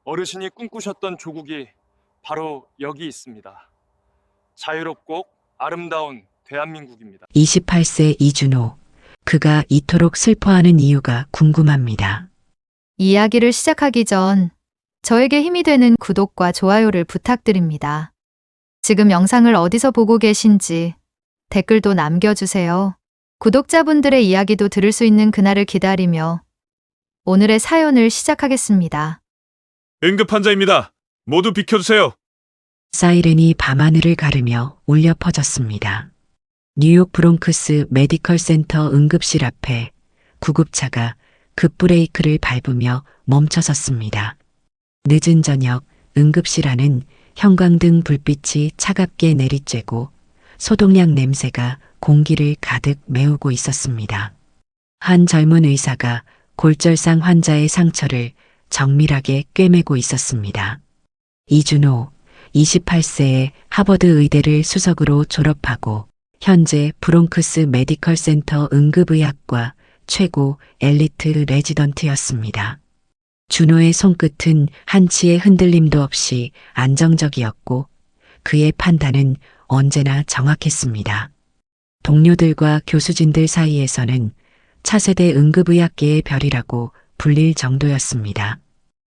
어르신이 꿈꾸셨던 조국이 바로 여기 있습니다. 자유롭고 아름다운 대한민국입니다. 28세 이준호. 그가 이토록 슬퍼하는 이유가 궁금합니다. 이야기를 시작하기 전 저에게 힘이 되는 구독과 좋아요를 부탁드립니다. 지금 영상을 어디서 보고 계신지 댓글도 남겨주세요. 구독자분들의 이야기도 들을 수 있는 그날을 기다리며 오늘의 사연을 시작하겠습니다. 응급환자입니다. 모두 비켜주세요. 사이렌이 밤하늘을 가르며 울려 퍼졌습니다. 뉴욕 브롱크스 메디컬 센터 응급실 앞에 구급차가 급브레이크를 밟으며 멈춰섰습니다. 늦은 저녁 응급실 안은 형광등 불빛이 차갑게 내리쬐고 소독약 냄새가 공기를 가득 메우고 있었습니다. 한 젊은 의사가 골절상 환자의 상처를 정밀하게 꿰매고 있었습니다. 이준호, 28세의 하버드 의대를 수석으로 졸업하고 현재 브롱크스 메디컬 센터 응급의학과 최고 엘리트 레지던트였습니다. 준호의 손끝은 한치의 흔들림도 없이 안정적이었고 그의 판단은 언제나 정확했습니다. 동료들과 교수진들 사이에서는 차세대 응급의학계의 별이라고 불릴 정도였습니다.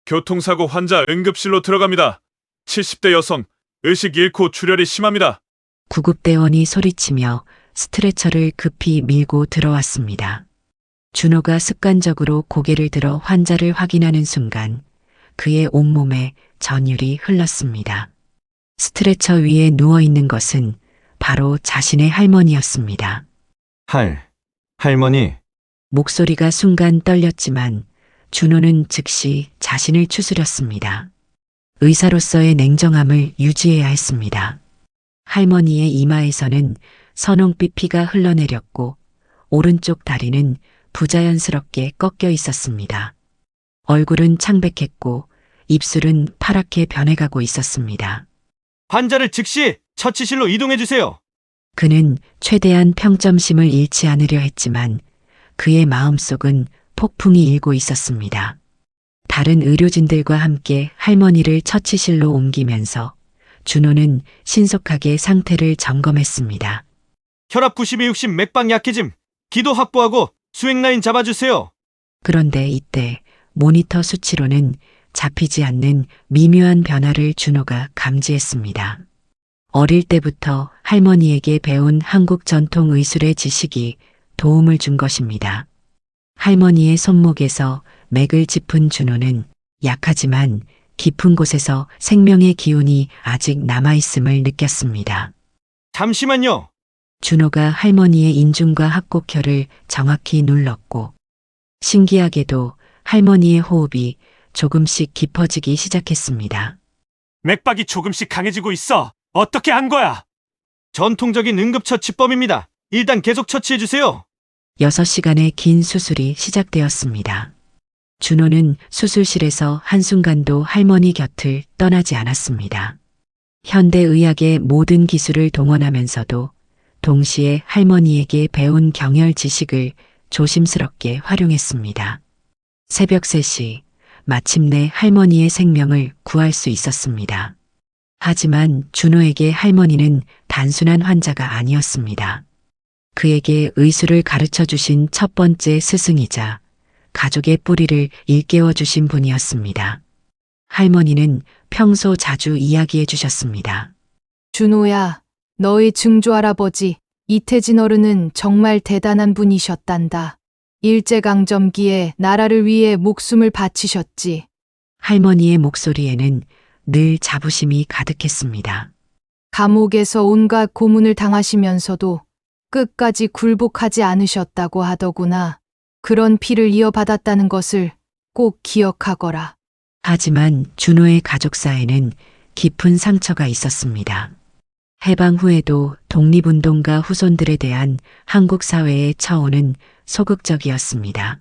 교통사고 환자 응급실로 들어갑니다. 70대 여성, 의식 잃고 출혈이 심합니다. 구급대원이 소리치며 스트레처를 급히 밀고 들어왔습니다. 준호가 습관적으로 고개를 들어 환자를 확인하는 순간 그의 온몸에 전율이 흘렀습니다. 스트레처 위에 누워있는 것은 바로 자신의 할머니였습니다. 할머니, 목소리가 순간 떨렸지만 준호는 즉시 자신을 추스렸습니다. 의사로서의 냉정함을 유지해야 했습니다. 할머니의 이마에서는 선홍빛 피가 흘러내렸고 오른쪽 다리는 부자연스럽게 꺾여 있었습니다. 얼굴은 창백했고 입술은 파랗게 변해가고 있었습니다. 환자를 즉시 처치실로 이동해 주세요. 그는 최대한 평정심을 잃지 않으려 했지만 그의 마음속은 폭풍이 일고 있었습니다. 다른 의료진들과 함께 할머니를 처치실로 옮기면서 준호는 신속하게 상태를 점검했습니다. 혈압 92-60 맥박 약해짐. 기도 확보하고 수행 라인 잡아주세요. 그런데 이때 모니터 수치로는 잡히지 않는 미묘한 변화를 준호가 감지했습니다. 어릴 때부터 할머니에게 배운 한국 전통 의술의 지식이 도움을 준 것입니다. 할머니의 손목에서 맥을 짚은 준호는 약하지만 깊은 곳에서 생명의 기운이 아직 남아있음을 느꼈습니다. 잠시만요. 준호가 할머니의 인중과 합곡혈을 정확히 눌렀고 신기하게도 할머니의 호흡이 조금씩 깊어지기 시작했습니다. 맥박이 조금씩 강해지고 있어. 어떻게 한 거야? 전통적인 응급처치법입니다. 일단 계속 처치해 주세요. 6시간의 긴 수술이 시작되었습니다. 준호는 수술실에서 한순간도 할머니 곁을 떠나지 않았습니다. 현대의학의 모든 기술을 동원하면서도 동시에 할머니에게 배운 경열 지식을 조심스럽게 활용했습니다. 새벽 3시, 마침내 할머니의 생명을 구할 수 있었습니다. 하지만 준호에게 할머니는 단순한 환자가 아니었습니다. 그에게 의술을 가르쳐 주신 첫 번째 스승이자 가족의 뿌리를 일깨워 주신 분이었습니다. 할머니는 평소 자주 이야기해 주셨습니다. 준호야, 너의 증조할아버지 이태진 어른은 정말 대단한 분이셨단다. 일제강점기에 나라를 위해 목숨을 바치셨지. 할머니의 목소리에는 늘 자부심이 가득했습니다. 감옥에서 온갖 고문을 당하시면서도 끝까지 굴복하지 않으셨다고 하더구나. 그런 피를 이어받았다는 것을 꼭 기억하거라. 하지만 준호의 가족사에는 깊은 상처가 있었습니다. 해방 후에도 독립운동가 후손들에 대한 한국 사회의 처우는 소극적이었습니다.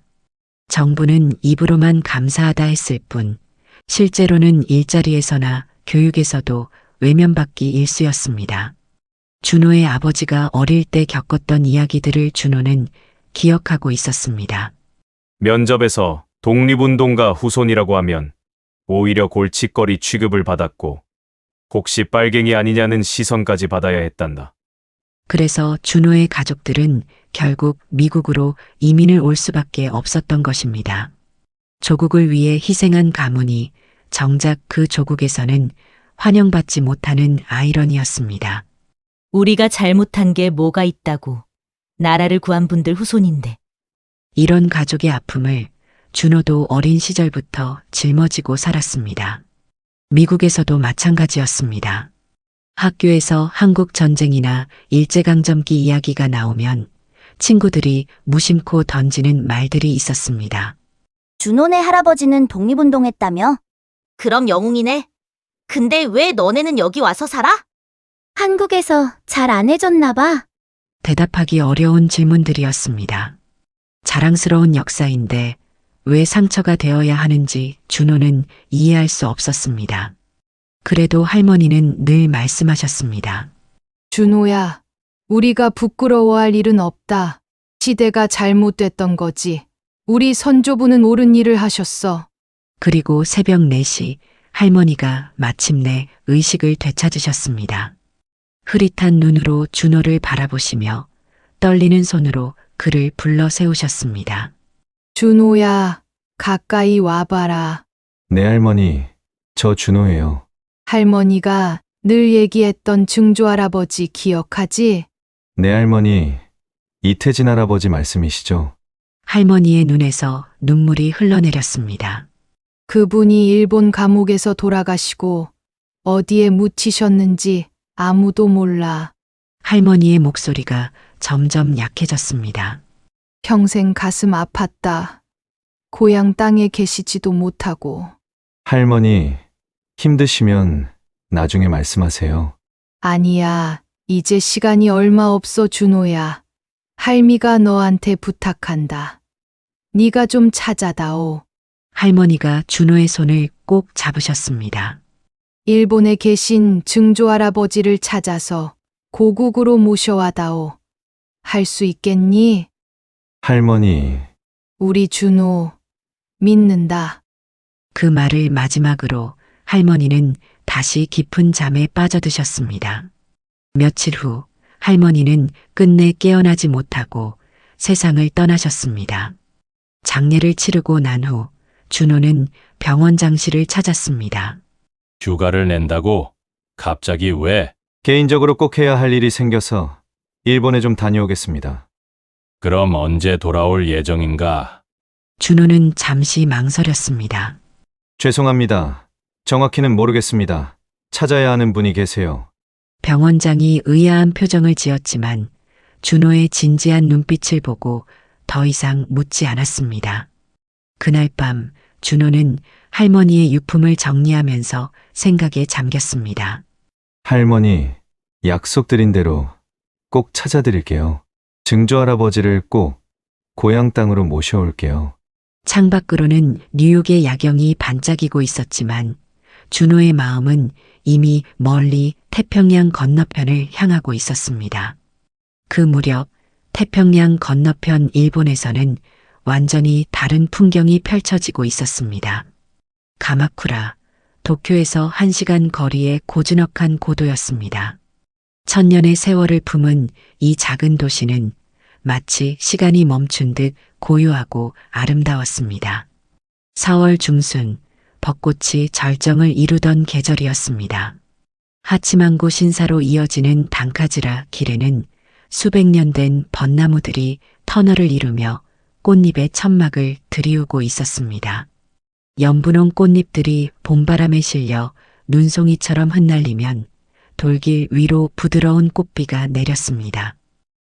정부는 입으로만 감사하다 했을 뿐 실제로는 일자리에서나 교육에서도 외면받기 일쑤였습니다. 준호의 아버지가 어릴 때 겪었던 이야기들을 준호는 기억하고 있었습니다. 면접에서 독립운동가 후손이라고 하면 오히려 골칫거리 취급을 받았고 혹시 빨갱이 아니냐는 시선까지 받아야 했단다. 그래서 준호의 가족들은 결국 미국으로 이민을 올 수밖에 없었던 것입니다. 조국을 위해 희생한 가문이 정작 그 조국에서는 환영받지 못하는 아이러니였습니다. 우리가 잘못한 게 뭐가 있다고. 나라를 구한 분들 후손인데. 이런 가족의 아픔을 준호도 어린 시절부터 짊어지고 살았습니다. 미국에서도 마찬가지였습니다. 학교에서 한국 전쟁이나 일제강점기 이야기가 나오면 친구들이 무심코 던지는 말들이 있었습니다. 준호네 할아버지는 독립운동했다며? 그럼 영웅이네. 근데 왜 너네는 여기 와서 살아? 한국에서 잘 안 해줬나 봐. 대답하기 어려운 질문들이었습니다. 자랑스러운 역사인데 왜 상처가 되어야 하는지 준호는 이해할 수 없었습니다. 그래도 할머니는 늘 말씀하셨습니다. 준호야, 우리가 부끄러워할 일은 없다. 시대가 잘못됐던 거지. 우리 선조부는 옳은 일을 하셨어. 그리고 새벽 4시 할머니가 마침내 의식을 되찾으셨습니다. 흐릿한 눈으로 준호를 바라보시며 떨리는 손으로 그를 불러 세우셨습니다. 준호야, 가까이 와봐라. 네, 할머니. 저 준호예요. 할머니가 늘 얘기했던 증조할아버지 기억하지? 네, 할머니. 이태진 할아버지 말씀이시죠? 할머니의 눈에서 눈물이 흘러내렸습니다. 그분이 일본 감옥에서 돌아가시고 어디에 묻히셨는지 아무도 몰라. 할머니의 목소리가 점점 약해졌습니다. 평생 가슴 아팠다. 고향 땅에 계시지도 못하고. 할머니, 힘드시면 나중에 말씀하세요. 아니야, 이제 시간이 얼마 없어 준호야. 할미가 너한테 부탁한다. 네가 좀 찾아다오. 할머니가 준호의 손을 꼭 잡으셨습니다. 일본에 계신 증조할아버지를 찾아서 고국으로 모셔와다오. 할 수 있겠니? 할머니, 우리 준호 믿는다. 그 말을 마지막으로 할머니는 다시 깊은 잠에 빠져드셨습니다. 며칠 후 할머니는 끝내 깨어나지 못하고 세상을 떠나셨습니다. 장례를 치르고 난 후 준호는 병원 장실을 찾았습니다. 휴가를 낸다고? 갑자기 왜? 개인적으로 꼭 해야 할 일이 생겨서 일본에 좀 다녀오겠습니다. 그럼 언제 돌아올 예정인가? 준호는 잠시 망설였습니다. 죄송합니다. 정확히는 모르겠습니다. 찾아야 하는 분이 계세요. 병원장이 의아한 표정을 지었지만 준호의 진지한 눈빛을 보고 더 이상 묻지 않았습니다. 그날 밤 준호는 할머니의 유품을 정리하면서 생각에 잠겼습니다. 할머니, 약속드린 대로 꼭 찾아드릴게요. 증조할아버지를 꼭 고향 땅으로 모셔올게요. 창밖으로는 뉴욕의 야경이 반짝이고 있었지만 준호의 마음은 이미 멀리 태평양 건너편을 향하고 있었습니다. 그 무렵 태평양 건너편 일본에서는 완전히 다른 풍경이 펼쳐지고 있었습니다. 가마쿠라, 도쿄에서 1시간 거리의 고즈넉한 고도였습니다. 천년의 세월을 품은 이 작은 도시는 마치 시간이 멈춘 듯 고요하고 아름다웠습니다. 4월 중순, 벚꽃이 절정을 이루던 계절이었습니다. 하치망고 신사로 이어지는 단카즈라 길에는 수백 년 된 벚나무들이 터널을 이루며 꽃잎의 천막을 드리우고 있었습니다. 연분홍 꽃잎들이 봄바람에 실려 눈송이처럼 흩날리면 돌길 위로 부드러운 꽃비가 내렸습니다.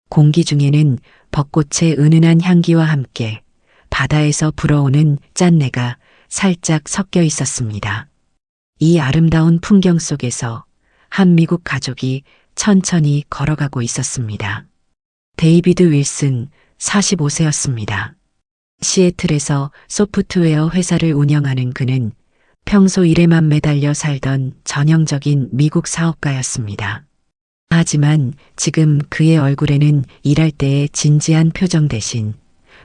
공기 중에는 벚꽃의 은은한 향기와 함께 바다에서 불어오는 짠내가 살짝 섞여 있었습니다. 이 아름다운 풍경 속에서 한 미국 가족이 천천히 걸어가고 있었습니다. 데이비드 윌슨 45세였습니다. 시애틀에서 소프트웨어 회사를 운영하는 그는 평소 일에만 매달려 살던 전형적인 미국 사업가였습니다. 하지만 지금 그의 얼굴에는 일할 때의 진지한 표정 대신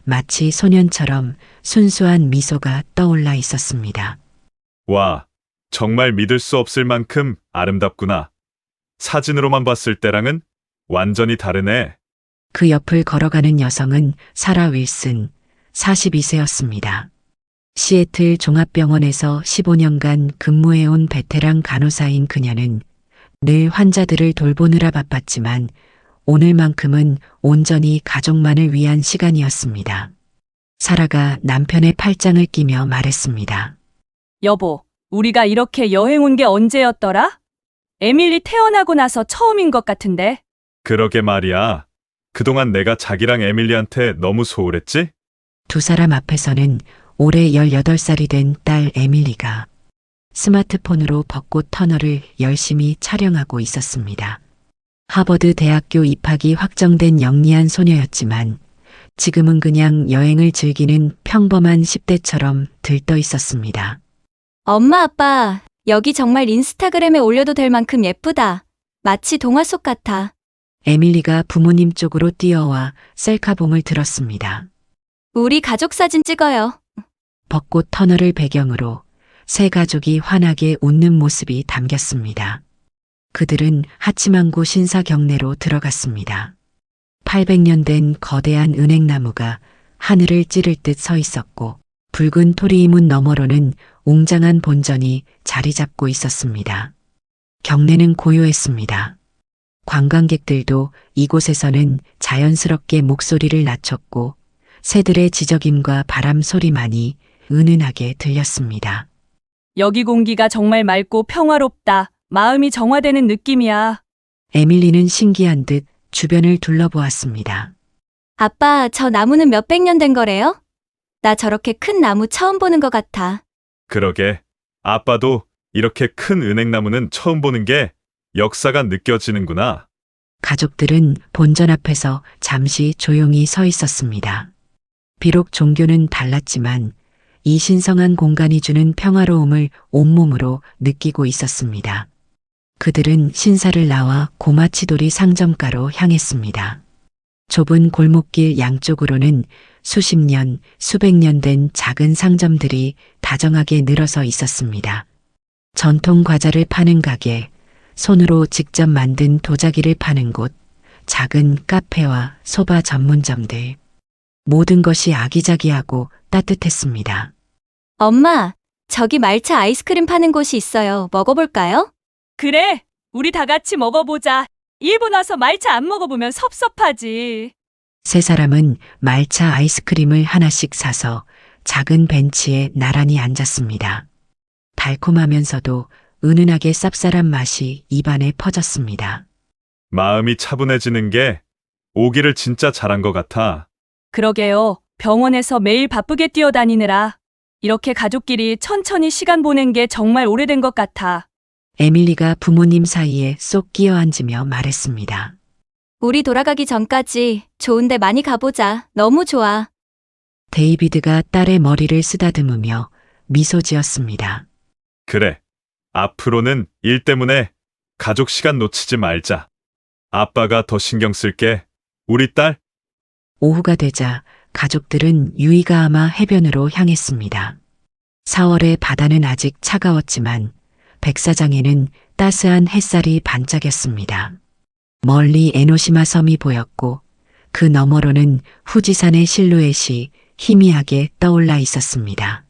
마치 소년처럼 순수한 미소가 떠올라 있었습니다. 와, 정말 믿을 수 없을 만큼 아름답구나. 사진으로만 봤을 때랑은 완전히 다르네. 그 옆을 걸어가는 여성은 사라 윌슨, 42세였습니다. 시애틀 종합병원에서 15년간 근무해온 베테랑 간호사인 그녀는 늘 환자들을 돌보느라 바빴지만 오늘만큼은 온전히 가족만을 위한 시간이었습니다. 사라가 남편의 팔짱을 끼며 말했습니다. 여보, 우리가 이렇게 여행 온 게 언제였더라? 에밀리 태어나고 나서 처음인 것 같은데. 그러게 말이야. 그동안 내가 자기랑 에밀리한테 너무 소홀했지? 두 사람 앞에서는 올해 18살이 된 딸 에밀리가 스마트폰으로 벚꽃 터널을 열심히 촬영하고 있었습니다. 하버드 대학교 입학이 확정된 영리한 소녀였지만 지금은 그냥 여행을 즐기는 평범한 10대처럼 들떠 있었습니다. 엄마, 아빠, 여기 정말 인스타그램에 올려도 될 만큼 예쁘다. 마치 동화 속 같아. 에밀리가 부모님 쪽으로 뛰어와 셀카봉을 들었습니다. 우리 가족 사진 찍어요. 벚꽃 터널을 배경으로 세 가족이 환하게 웃는 모습이 담겼습니다. 그들은 하치망구 신사 경내로 들어갔습니다. 800년 된 거대한 은행나무가 하늘을 찌를 듯 서 있었고 붉은 토리이문 너머로는 웅장한 본전이 자리 잡고 있었습니다. 경내는 고요했습니다. 관광객들도 이곳에서는 자연스럽게 목소리를 낮췄고 새들의 지저귐과 바람 소리만이 은은하게 들렸습니다. 여기 공기가 정말 맑고 평화롭다. 마음이 정화되는 느낌이야. 에밀리는 신기한 듯 주변을 둘러보았습니다. 아빠, 저 나무는 몇백 년 된 거래요? 나 저렇게 큰 나무 처음 보는 것 같아. 그러게. 아빠도 이렇게 큰 은행나무는 처음 보는 게 역사가 느껴지는구나. 가족들은 본전 앞에서 잠시 조용히 서 있었습니다. 비록 종교는 달랐지만 이 신성한 공간이 주는 평화로움을 온몸으로 느끼고 있었습니다. 그들은 신사를 나와 고마치도리 상점가로 향했습니다. 좁은 골목길 양쪽으로는 수십 년, 수백 년 된 작은 상점들이 다정하게 늘어서 있었습니다. 전통 과자를 파는 가게, 손으로 직접 만든 도자기를 파는 곳, 작은 카페와 소바 전문점들. 모든 것이 아기자기하고 따뜻했습니다. 엄마, 저기 말차 아이스크림 파는 곳이 있어요. 먹어볼까요? 그래, 우리 다 같이 먹어보자. 일본 와서 말차 안 먹어보면 섭섭하지. 세 사람은 말차 아이스크림을 하나씩 사서 작은 벤치에 나란히 앉았습니다. 달콤하면서도 은은하게 쌉쌀한 맛이 입안에 퍼졌습니다. 마음이 차분해지는 게 오기를 진짜 잘한 것 같아. 그러게요. 병원에서 매일 바쁘게 뛰어다니느라 이렇게 가족끼리 천천히 시간 보낸 게 정말 오래된 것 같아. 에밀리가 부모님 사이에 쏙 끼어 앉으며 말했습니다. 우리 돌아가기 전까지 좋은데 많이 가보자. 너무 좋아. 데이비드가 딸의 머리를 쓰다듬으며 미소 지었습니다. 그래. 앞으로는 일 때문에 가족 시간 놓치지 말자. 아빠가 더 신경 쓸게. 우리 딸? 오후가 되자 가족들은 유이가하마 해변으로 향했습니다. 4월의 바다는 아직 차가웠지만 백사장에는 따스한 햇살이 반짝였습니다. 멀리 에노시마 섬이 보였고 그 너머로는 후지산의 실루엣이 희미하게 떠올라 있었습니다.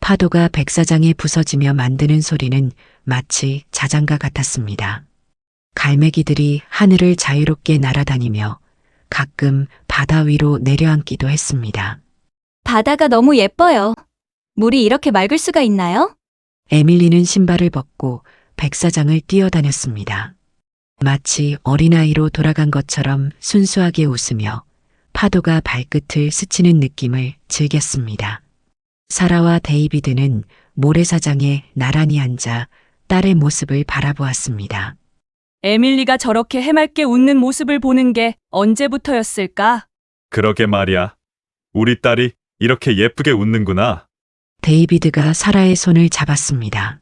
파도가 백사장에 부서지며 만드는 소리는 마치 자장가 같았습니다. 갈매기들이 하늘을 자유롭게 날아다니며 가끔 바다 위로 내려앉기도 했습니다. 바다가 너무 예뻐요. 물이 이렇게 맑을 수가 있나요? 에밀리는 신발을 벗고 백사장을 뛰어다녔습니다. 마치 어린아이로 돌아간 것처럼 순수하게 웃으며 파도가 발끝을 스치는 느낌을 즐겼습니다. 사라와 데이비드는 모래사장에 나란히 앉아 딸의 모습을 바라보았습니다. 에밀리가 저렇게 해맑게 웃는 모습을 보는 게 언제부터였을까? 그러게 말이야. 우리 딸이 이렇게 예쁘게 웃는구나. 데이비드가 사라의 손을 잡았습니다.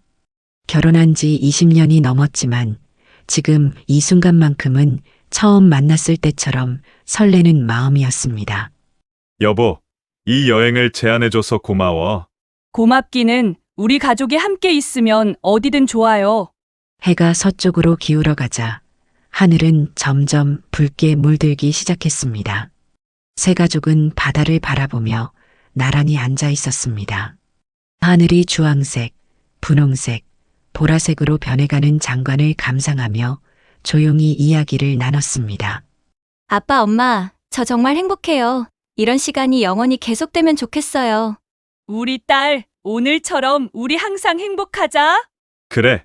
결혼한 지 20년이 넘었지만 지금 이 순간만큼은 처음 만났을 때처럼 설레는 마음이었습니다. 여보, 이 여행을 제안해줘서 고마워. 고맙기는 우리 가족이 함께 있으면 어디든 좋아요. 해가 서쪽으로 기울어가자 하늘은 점점 붉게 물들기 시작했습니다. 세 가족은 바다를 바라보며 나란히 앉아 있었습니다. 하늘이 주황색, 분홍색, 보라색으로 변해가는 장관을 감상하며 조용히 이야기를 나눴습니다. 아빠, 엄마, 저 정말 행복해요. 이런 시간이 영원히 계속되면 좋겠어요. 우리 딸, 오늘처럼 우리 항상 행복하자. 그래.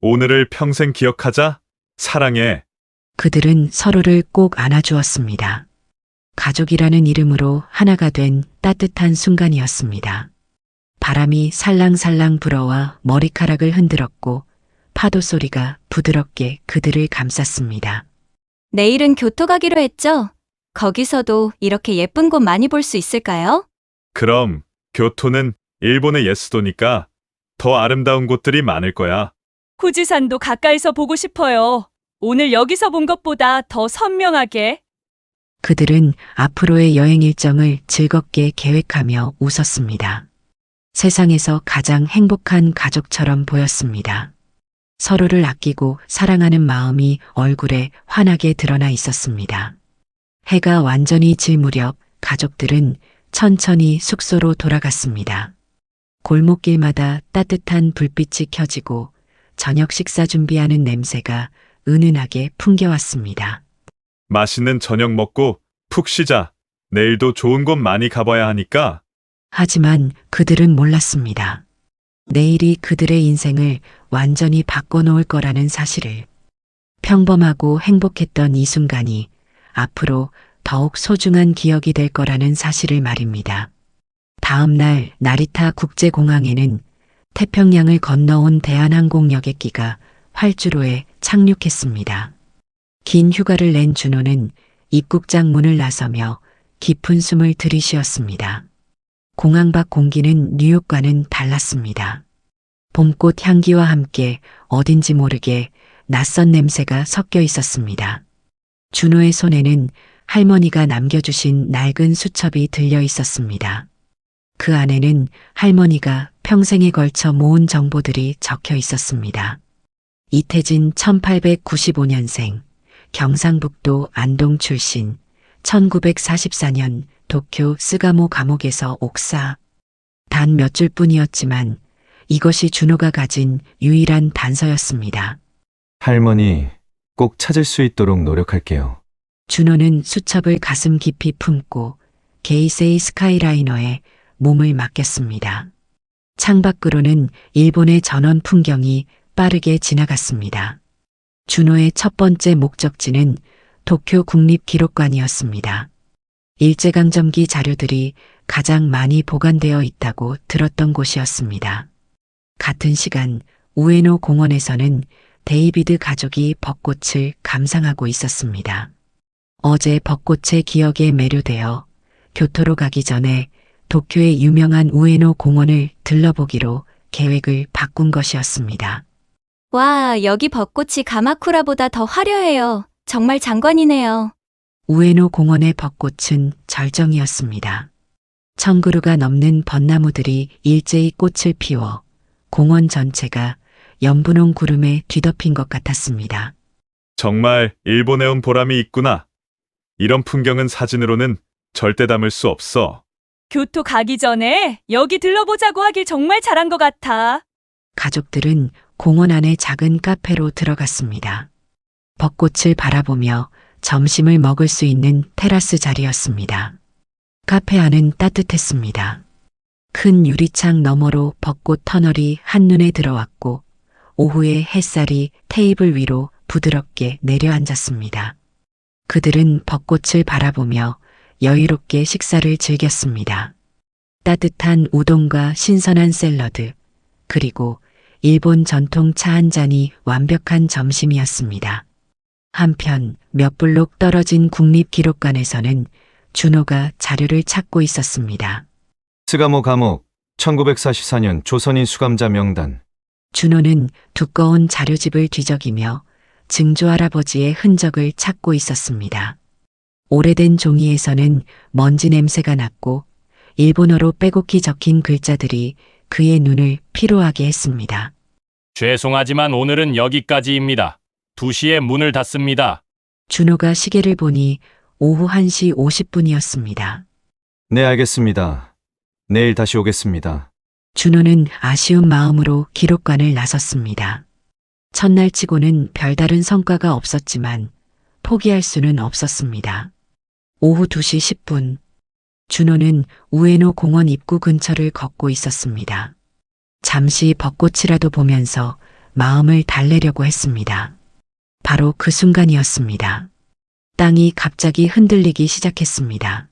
오늘을 평생 기억하자. 사랑해. 그들은 서로를 꼭 안아주었습니다. 가족이라는 이름으로 하나가 된 따뜻한 순간이었습니다. 바람이 살랑살랑 불어와 머리카락을 흔들었고 파도 소리가 부드럽게 그들을 감쌌습니다. 내일은 교토 가기로 했죠? 거기서도 이렇게 예쁜 곳 많이 볼 수 있을까요? 그럼 교토는 일본의 옛수도니까 더 아름다운 곳들이 많을 거야. 후지산도 가까이서 보고 싶어요. 오늘 여기서 본 것보다 더 선명하게. 그들은 앞으로의 여행 일정을 즐겁게 계획하며 웃었습니다. 세상에서 가장 행복한 가족처럼 보였습니다. 서로를 아끼고 사랑하는 마음이 얼굴에 환하게 드러나 있었습니다. 해가 완전히 질 무렵 가족들은 천천히 숙소로 돌아갔습니다. 골목길마다 따뜻한 불빛이 켜지고 저녁 식사 준비하는 냄새가 은은하게 풍겨왔습니다. 맛있는 저녁 먹고 푹 쉬자. 내일도 좋은 곳 많이 가봐야 하니까. 하지만 그들은 몰랐습니다. 내일이 그들의 인생을 완전히 바꿔놓을 거라는 사실을. 평범하고 행복했던 이 순간이 앞으로 더욱 소중한 기억이 될 거라는 사실을 말입니다. 다음 날 나리타 국제공항에는 태평양을 건너온 대한항공 여객기가 활주로에 착륙했습니다. 긴 휴가를 낸 준호는 입국장 문을 나서며 깊은 숨을 들이쉬었습니다. 공항 밖 공기는 뉴욕과는 달랐습니다. 봄꽃 향기와 함께 어딘지 모르게 낯선 냄새가 섞여 있었습니다. 준호의 손에는 할머니가 남겨주신 낡은 수첩이 들려 있었습니다. 그 안에는 할머니가 평생에 걸쳐 모은 정보들이 적혀 있었습니다. 이태진 1895년생, 경상북도 안동 출신, 1944년 도쿄 스가모 감옥에서 옥사. 단 몇 줄뿐이었지만 이것이 준호가 가진 유일한 단서였습니다. 할머니, 꼭 찾을 수 있도록 노력할게요. 준호는 수첩을 가슴 깊이 품고 게이세이 스카이라이너에 몸을 맡겼습니다. 창밖으로는 일본의 전원 풍경이 빠르게 지나갔습니다. 준호의 첫 번째 목적지는 도쿄 국립기록관이었습니다. 일제강점기 자료들이 가장 많이 보관되어 있다고 들었던 곳이었습니다. 같은 시간 우에노 공원에서는 데이비드 가족이 벚꽃을 감상하고 있었습니다. 어제 벚꽃의 기억에 매료되어 교토로 가기 전에 도쿄의 유명한 우에노 공원을 들러보기로 계획을 바꾼 것이었습니다. 와, 여기 벚꽃이 가마쿠라보다 더 화려해요. 정말 장관이네요. 우에노 공원의 벚꽃은 절정이었습니다. 1000그루가 넘는 벚나무들이 일제히 꽃을 피워 공원 전체가 연분홍 구름에 뒤덮인 것 같았습니다. 정말 일본에 온 보람이 있구나. 이런 풍경은 사진으로는 절대 담을 수 없어. 교토 가기 전에 여기 들러보자고 하길 정말 잘한 것 같아. 가족들은 공원 안의 작은 카페로 들어갔습니다. 벚꽃을 바라보며 점심을 먹을 수 있는 테라스 자리였습니다. 카페 안은 따뜻했습니다. 큰 유리창 너머로 벚꽃 터널이 한눈에 들어왔고 오후의 햇살이 테이블 위로 부드럽게 내려앉았습니다. 그들은 벚꽃을 바라보며 여유롭게 식사를 즐겼습니다. 따뜻한 우동과 신선한 샐러드, 그리고 일본 전통 차 한 잔이 완벽한 점심이었습니다. 한편 몇 블록 떨어진 국립기록관에서는 준호가 자료를 찾고 있었습니다. 스가모 감옥, 1944년 조선인 수감자 명단. 준호는 두꺼운 자료집을 뒤적이며 증조할아버지의 흔적을 찾고 있었습니다. 오래된 종이에서는 먼지 냄새가 났고 일본어로 빼곡히 적힌 글자들이 그의 눈을 피로하게 했습니다. 죄송하지만 오늘은 여기까지입니다. 2시에 문을 닫습니다. 준호가 시계를 보니 오후 1시 50분이었습니다. 네, 알겠습니다. 내일 다시 오겠습니다. 준호는 아쉬운 마음으로 기록관을 나섰습니다. 첫날 치고는 별다른 성과가 없었지만 포기할 수는 없었습니다. 오후 2시 10분, 준호는 우에노 공원 입구 근처를 걷고 있었습니다. 잠시 벚꽃이라도 보면서 마음을 달래려고 했습니다. 바로 그 순간이었습니다. 땅이 갑자기 흔들리기 시작했습니다.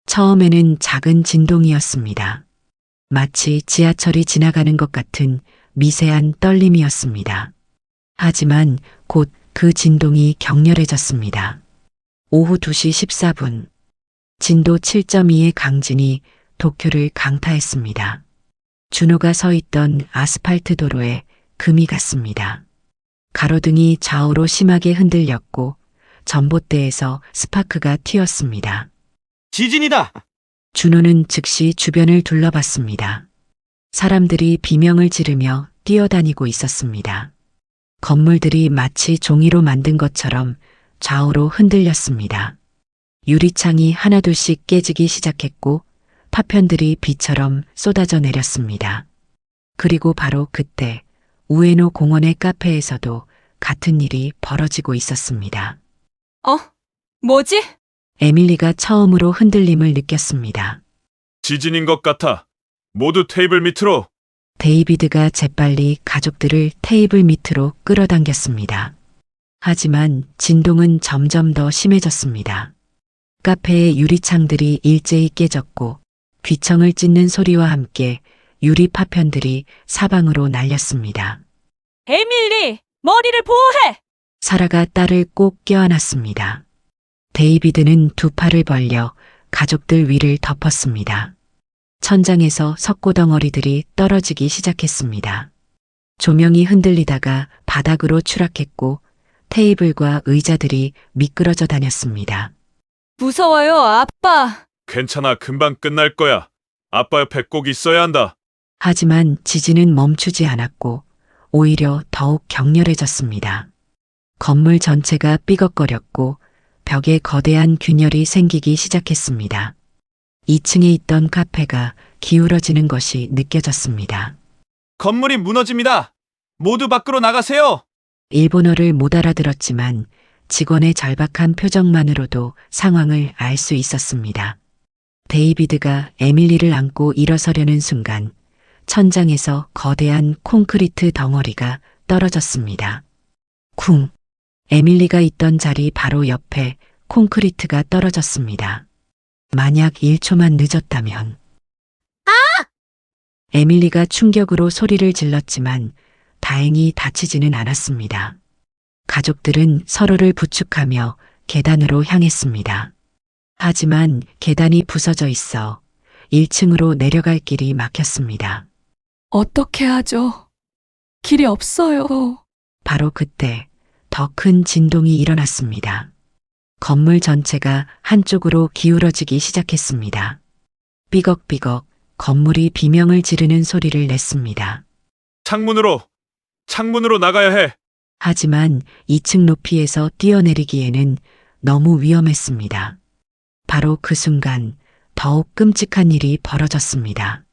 처음에는 작은 진동이었습니다. 마치 지하철이 지나가는 것 같은 미세한 떨림이었습니다. 하지만 곧 그 진동이 격렬해졌습니다. 오후 2시 14분, 진도 7.2의 강진이 도쿄를 강타했습니다. 준호가 서 있던 아스팔트 도로에 금이 갔습니다. 가로등이 좌우로 심하게 흔들렸고 전봇대에서 스파크가 튀었습니다. 지진이다! 준호는 즉시 주변을 둘러봤습니다. 사람들이 비명을 지르며 뛰어다니고 있었습니다. 건물들이 마치 종이로 만든 것처럼 좌우로 흔들렸습니다. 유리창이 하나둘씩 깨지기 시작했고 파편들이 비처럼 쏟아져 내렸습니다. 그리고 바로 그때 우에노 공원의 카페에서도 같은 일이 벌어지고 있었습니다. 뭐지? 에밀리가 처음으로 흔들림을 느꼈습니다. 지진인 것 같아. 모두 테이블 밑으로. 데이비드가 재빨리 가족들을 테이블 밑으로 끌어당겼습니다. 하지만 진동은 점점 더 심해졌습니다. 카페의 유리창들이 일제히 깨졌고 귀청을 찢는 소리와 함께 유리 파편들이 사방으로 날렸습니다. 에밀리, 머리를 보호해! 사라가 딸을 꼭 껴안았습니다. 데이비드는 두 팔을 벌려 가족들 위를 덮었습니다. 천장에서 석고덩어리들이 떨어지기 시작했습니다. 조명이 흔들리다가 바닥으로 추락했고 테이블과 의자들이 미끄러져 다녔습니다. 무서워요, 아빠. 괜찮아, 금방 끝날 거야. 아빠 옆에 꼭 있어야 한다. 하지만 지진은 멈추지 않았고 오히려 더욱 격렬해졌습니다. 건물 전체가 삐걱거렸고 벽에 거대한 균열이 생기기 시작했습니다. 2층에 있던 카페가 기울어지는 것이 느껴졌습니다. 건물이 무너집니다. 모두 밖으로 나가세요. 일본어를 못 알아들었지만 직원의 절박한 표정만으로도 상황을 알 수 있었습니다. 데이비드가 에밀리를 안고 일어서려는 순간 천장에서 거대한 콘크리트 덩어리가 떨어졌습니다. 쿵! 에밀리가 있던 자리 바로 옆에 콘크리트가 떨어졌습니다. 만약 1초만 늦었다면. 에밀리가 충격으로 소리를 질렀지만 다행히 다치지는 않았습니다. 가족들은 서로를 부축하며 계단으로 향했습니다. 하지만 계단이 부서져 있어 1층으로 내려갈 길이 막혔습니다. 어떻게 하죠? 길이 없어요. 바로 그때 더 큰 진동이 일어났습니다. 건물 전체가 한쪽으로 기울어지기 시작했습니다. 삐걱삐걱 건물이 비명을 지르는 소리를 냈습니다. 창문으로 나가야 해. 하지만 2층 높이에서 뛰어내리기에는 너무 위험했습니다. 바로 그 순간 더욱 끔찍한 일이 벌어졌습니다.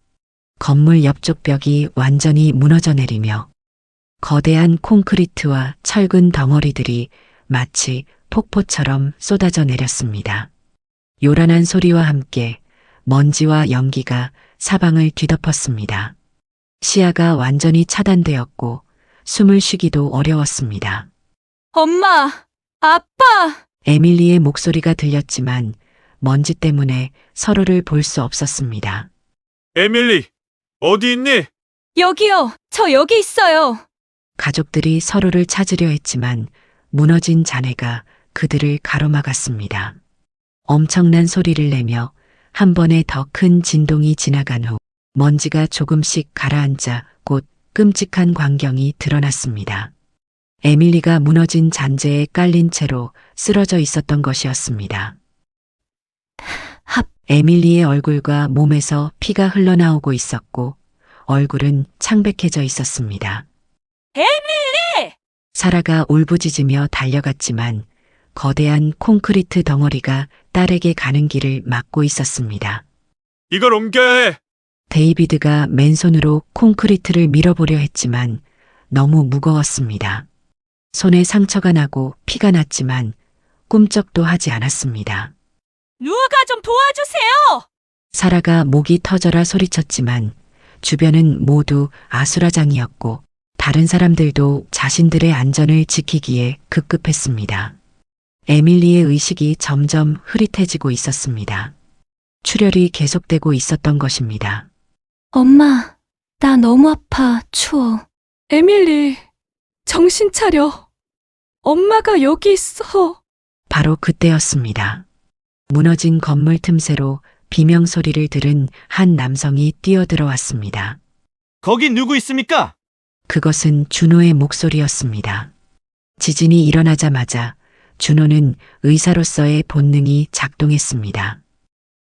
건물 옆쪽 벽이 완전히 무너져 내리며 거대한 콘크리트와 철근 덩어리들이 마치 폭포처럼 쏟아져 내렸습니다. 요란한 소리와 함께 먼지와 연기가 사방을 뒤덮었습니다. 시야가 완전히 차단되었고 숨을 쉬기도 어려웠습니다. 엄마, 아빠! 에밀리의 목소리가 들렸지만 먼지 때문에 서로를 볼 수 없었습니다. 에밀리, 어디 있니? 여기요, 저 여기 있어요. 가족들이 서로를 찾으려 했지만 무너진 잔해가 그들을 가로막았습니다. 엄청난 소리를 내며 한 번에 더 큰 진동이 지나간 후 먼지가 조금씩 가라앉아 곧 끔찍한 광경이 드러났습니다. 에밀리가 무너진 잔재에 깔린 채로 쓰러져 있었던 것이었습니다. 에밀리의 얼굴과 몸에서 피가 흘러나오고 있었고 얼굴은 창백해져 있었습니다. 에밀리! 사라가 울부짖으며 달려갔지만 거대한 콘크리트 덩어리가 딸에게 가는 길을 막고 있었습니다. 이걸 옮겨야 해. 데이비드가 맨손으로 콘크리트를 밀어보려 했지만 너무 무거웠습니다. 손에 상처가 나고 피가 났지만 꿈쩍도 하지 않았습니다. 누가 좀 도와주세요! 사라가 목이 터져라 소리쳤지만 주변은 모두 아수라장이었고 다른 사람들도 자신들의 안전을 지키기에 급급했습니다. 에밀리의 의식이 점점 흐릿해지고 있었습니다. 출혈이 계속되고 있었던 것입니다. 엄마, 나 너무 아파, 추워. 에밀리, 정신 차려. 엄마가 여기 있어. 바로 그때였습니다. 무너진 건물 틈새로 비명 소리를 들은 한 남성이 뛰어들어왔습니다. 거기 누구 있습니까? 그것은 준호의 목소리였습니다. 지진이 일어나자마자 준호는 의사로서의 본능이 작동했습니다.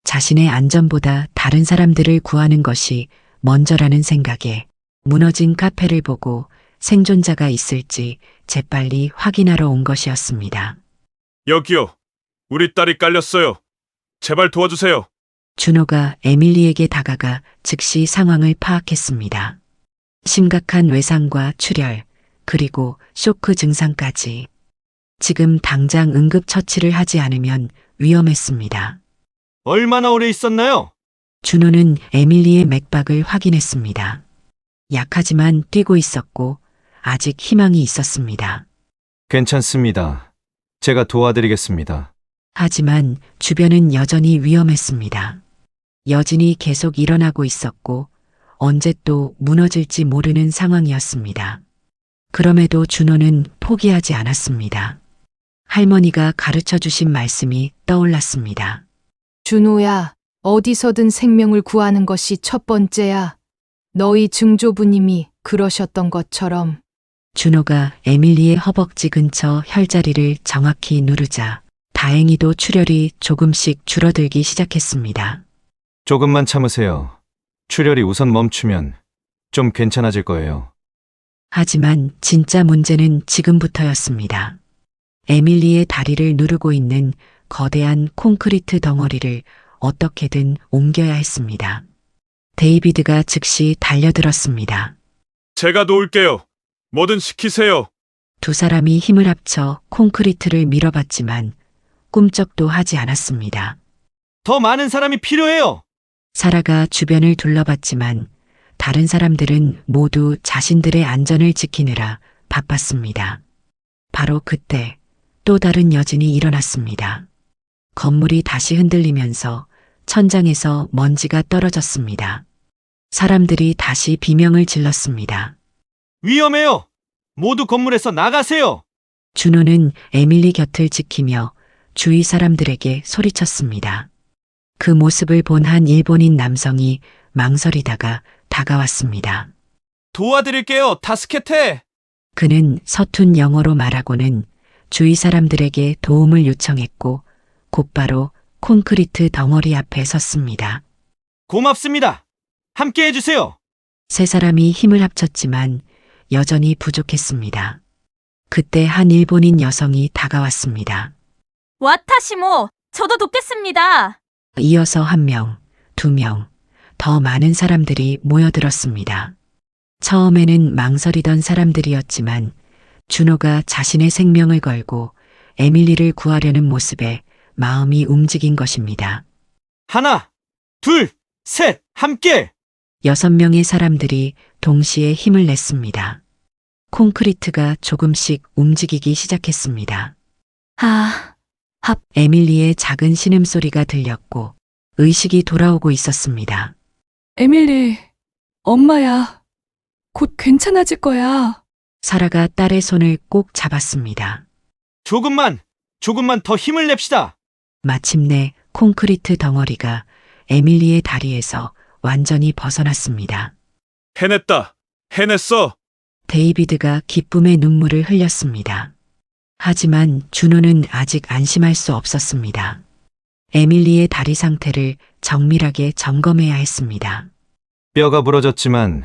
자신의 안전보다 다른 사람들을 구하는 것이 먼저라는 생각에 무너진 카페를 보고 생존자가 있을지 재빨리 확인하러 온 것이었습니다. 여기요. 우리 딸이 깔렸어요. 제발 도와주세요. 준호가 에밀리에게 다가가 즉시 상황을 파악했습니다. 심각한 외상과 출혈, 그리고 쇼크 증상까지. 지금 당장 응급처치를 하지 않으면 위험했습니다. 얼마나 오래 있었나요? 준호는 에밀리의 맥박을 확인했습니다. 약하지만 뛰고 있었고 아직 희망이 있었습니다. 괜찮습니다. 제가 도와드리겠습니다. 하지만 주변은 여전히 위험했습니다. 여진이 계속 일어나고 있었고 언제 또 무너질지 모르는 상황이었습니다. 그럼에도 준호는 포기하지 않았습니다. 할머니가 가르쳐 주신 말씀이 떠올랐습니다. 준호야, 어디서든 생명을 구하는 것이 첫 번째야. 너희 증조부님이 그러셨던 것처럼. 준호가 에밀리의 허벅지 근처 혈자리를 정확히 누르자 다행히도 출혈이 조금씩 줄어들기 시작했습니다. 조금만 참으세요. 출혈이 우선 멈추면 좀 괜찮아질 거예요. 하지만 진짜 문제는 지금부터였습니다. 에밀리의 다리를 누르고 있는 거대한 콘크리트 덩어리를 어떻게든 옮겨야 했습니다. 데이비드가 즉시 달려들었습니다. 제가 도울게요. 뭐든 시키세요. 두 사람이 힘을 합쳐 콘크리트를 밀어봤지만 꿈쩍도 하지 않았습니다. 더 많은 사람이 필요해요. 사라가 주변을 둘러봤지만 다른 사람들은 모두 자신들의 안전을 지키느라 바빴습니다. 바로 그때 또 다른 여진이 일어났습니다. 건물이 다시 흔들리면서 천장에서 먼지가 떨어졌습니다. 사람들이 다시 비명을 질렀습니다. 위험해요. 모두 건물에서 나가세요. 준호는 에밀리 곁을 지키며 주위 사람들에게 소리쳤습니다. 그 모습을 본 한 일본인 남성이 망설이다가 다가왔습니다. 도와드릴게요, 다스케테. 그는 서툰 영어로 말하고는 주위 사람들에게 도움을 요청했고 곧바로 콘크리트 덩어리 앞에 섰습니다. 고맙습니다. 함께 해주세요. 세 사람이 힘을 합쳤지만 여전히 부족했습니다. 그때 한 일본인 여성이 다가왔습니다. 와타시모, 저도 돕겠습니다. 이어서 1명, 2명, 더 많은 사람들이 모여들었습니다. 처음에는 망설이던 사람들이었지만 준호가 자신의 생명을 걸고 에밀리를 구하려는 모습에 마음이 움직인 것입니다. 하나, 둘, 셋, 함께! 6명의 사람들이 동시에 힘을 냈습니다. 콘크리트가 조금씩 움직이기 시작했습니다. 에밀리의 작은 신음소리가 들렸고 의식이 돌아오고 있었습니다. 에밀리, 엄마야. 곧 괜찮아질 거야. 사라가 딸의 손을 꼭 잡았습니다. 조금만 더 힘을 냅시다. 마침내 콘크리트 덩어리가 에밀리의 다리에서 완전히 벗어났습니다. 해냈다. 해냈어. 데이비드가 기쁨의 눈물을 흘렸습니다. 하지만 준호는 아직 안심할 수 없었습니다. 에밀리의 다리 상태를 정밀하게 점검해야 했습니다. 뼈가 부러졌지만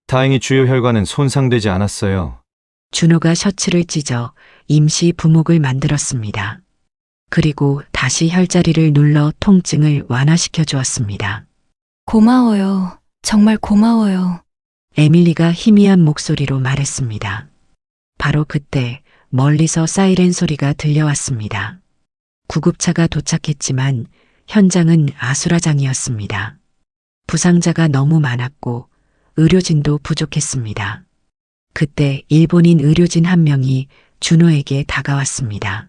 다행히 주요 혈관은 손상되지 않았어요. 준호가 셔츠를 찢어 임시 부목을 만들었습니다. 그리고 다시 혈자리를 눌러 통증을 완화시켜 주었습니다. 고마워요. 정말 고마워요. 에밀리가 희미한 목소리로 말했습니다. 바로 그때 멀리서 사이렌 소리가 들려왔습니다. 구급차가 도착했지만 현장은 아수라장이었습니다. 부상자가 너무 많았고 의료진도 부족했습니다. 그때 일본인 의료진 한 명이 준호에게 다가왔습니다.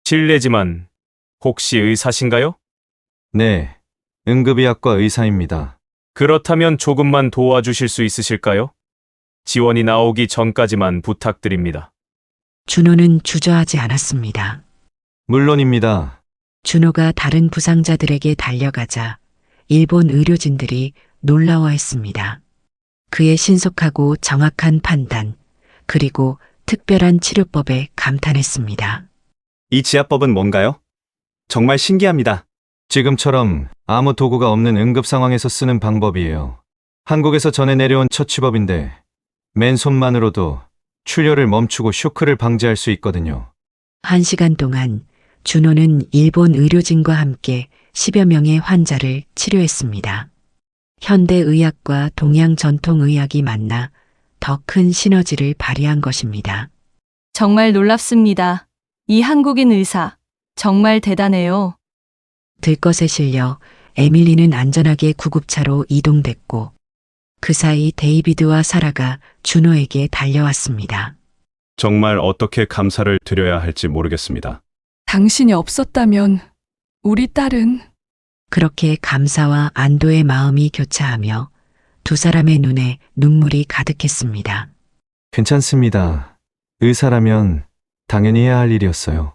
실례지만 혹시 의사신가요? 네, 응급의학과 의사입니다. 그렇다면 조금만 도와주실 수 있으실까요? 지원이 나오기 전까지만 부탁드립니다. 준호는 주저하지 않았습니다. 물론입니다. 준호가 다른 부상자들에게 달려가자 일본 의료진들이 놀라워했습니다. 그의 신속하고 정확한 판단, 그리고 특별한 치료법에 감탄했습니다. 이 지압법은 뭔가요? 정말 신기합니다. 지금처럼 아무 도구가 없는 응급 상황에서 쓰는 방법이에요. 한국에서 전해 내려온 처치법인데 맨손만으로도 출혈을 멈추고 쇼크를 방지할 수 있거든요. 1시간 동안 준호는 일본 의료진과 함께 10여 명의 환자를 치료했습니다. 현대의학과 동양 전통의학이 만나 더 큰 시너지를 발휘한 것입니다. 정말 놀랍습니다. 이 한국인 의사. 정말 대단해요. 들것에 실려 에밀리는 안전하게 구급차로 이동됐고 그 사이 데이비드와 사라가 준호에게 달려왔습니다. 정말 어떻게 감사를 드려야 할지 모르겠습니다. 당신이 없었다면 우리 딸은 그렇게 감사와 안도의 마음이 교차하며 두 사람의 눈에 눈물이 가득했습니다. 괜찮습니다. 의사라면 당연히 해야 할 일이었어요.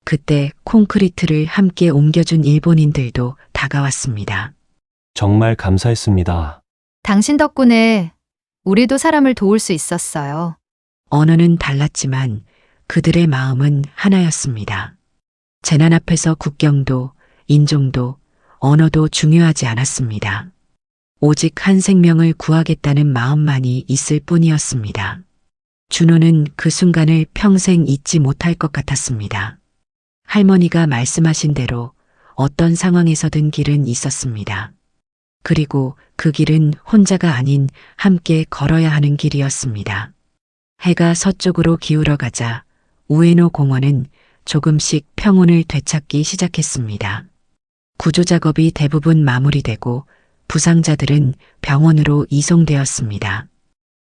그때 콘크리트를 함께 옮겨준 일본인들도 다가왔습니다. 정말 감사했습니다. 당신 덕분에 우리도 사람을 도울 수 있었어요. 언어는 달랐지만 그들의 마음은 하나였습니다. 재난 앞에서 국경도, 인종도, 언어도 중요하지 않았습니다. 오직 한 생명을 구하겠다는 마음만이 있을 뿐이었습니다. 준호는 그 순간을 평생 잊지 못할 것 같았습니다. 할머니가 말씀하신 대로 어떤 상황에서든 길은 있었습니다. 그리고 그 길은 혼자가 아닌 함께 걸어야 하는 길이었습니다. 해가 서쪽으로 기울어 가자 우에노 공원은 조금씩 평온을 되찾기 시작했습니다. 구조 작업이 대부분 마무리되고 부상자들은 병원으로 이송되었습니다.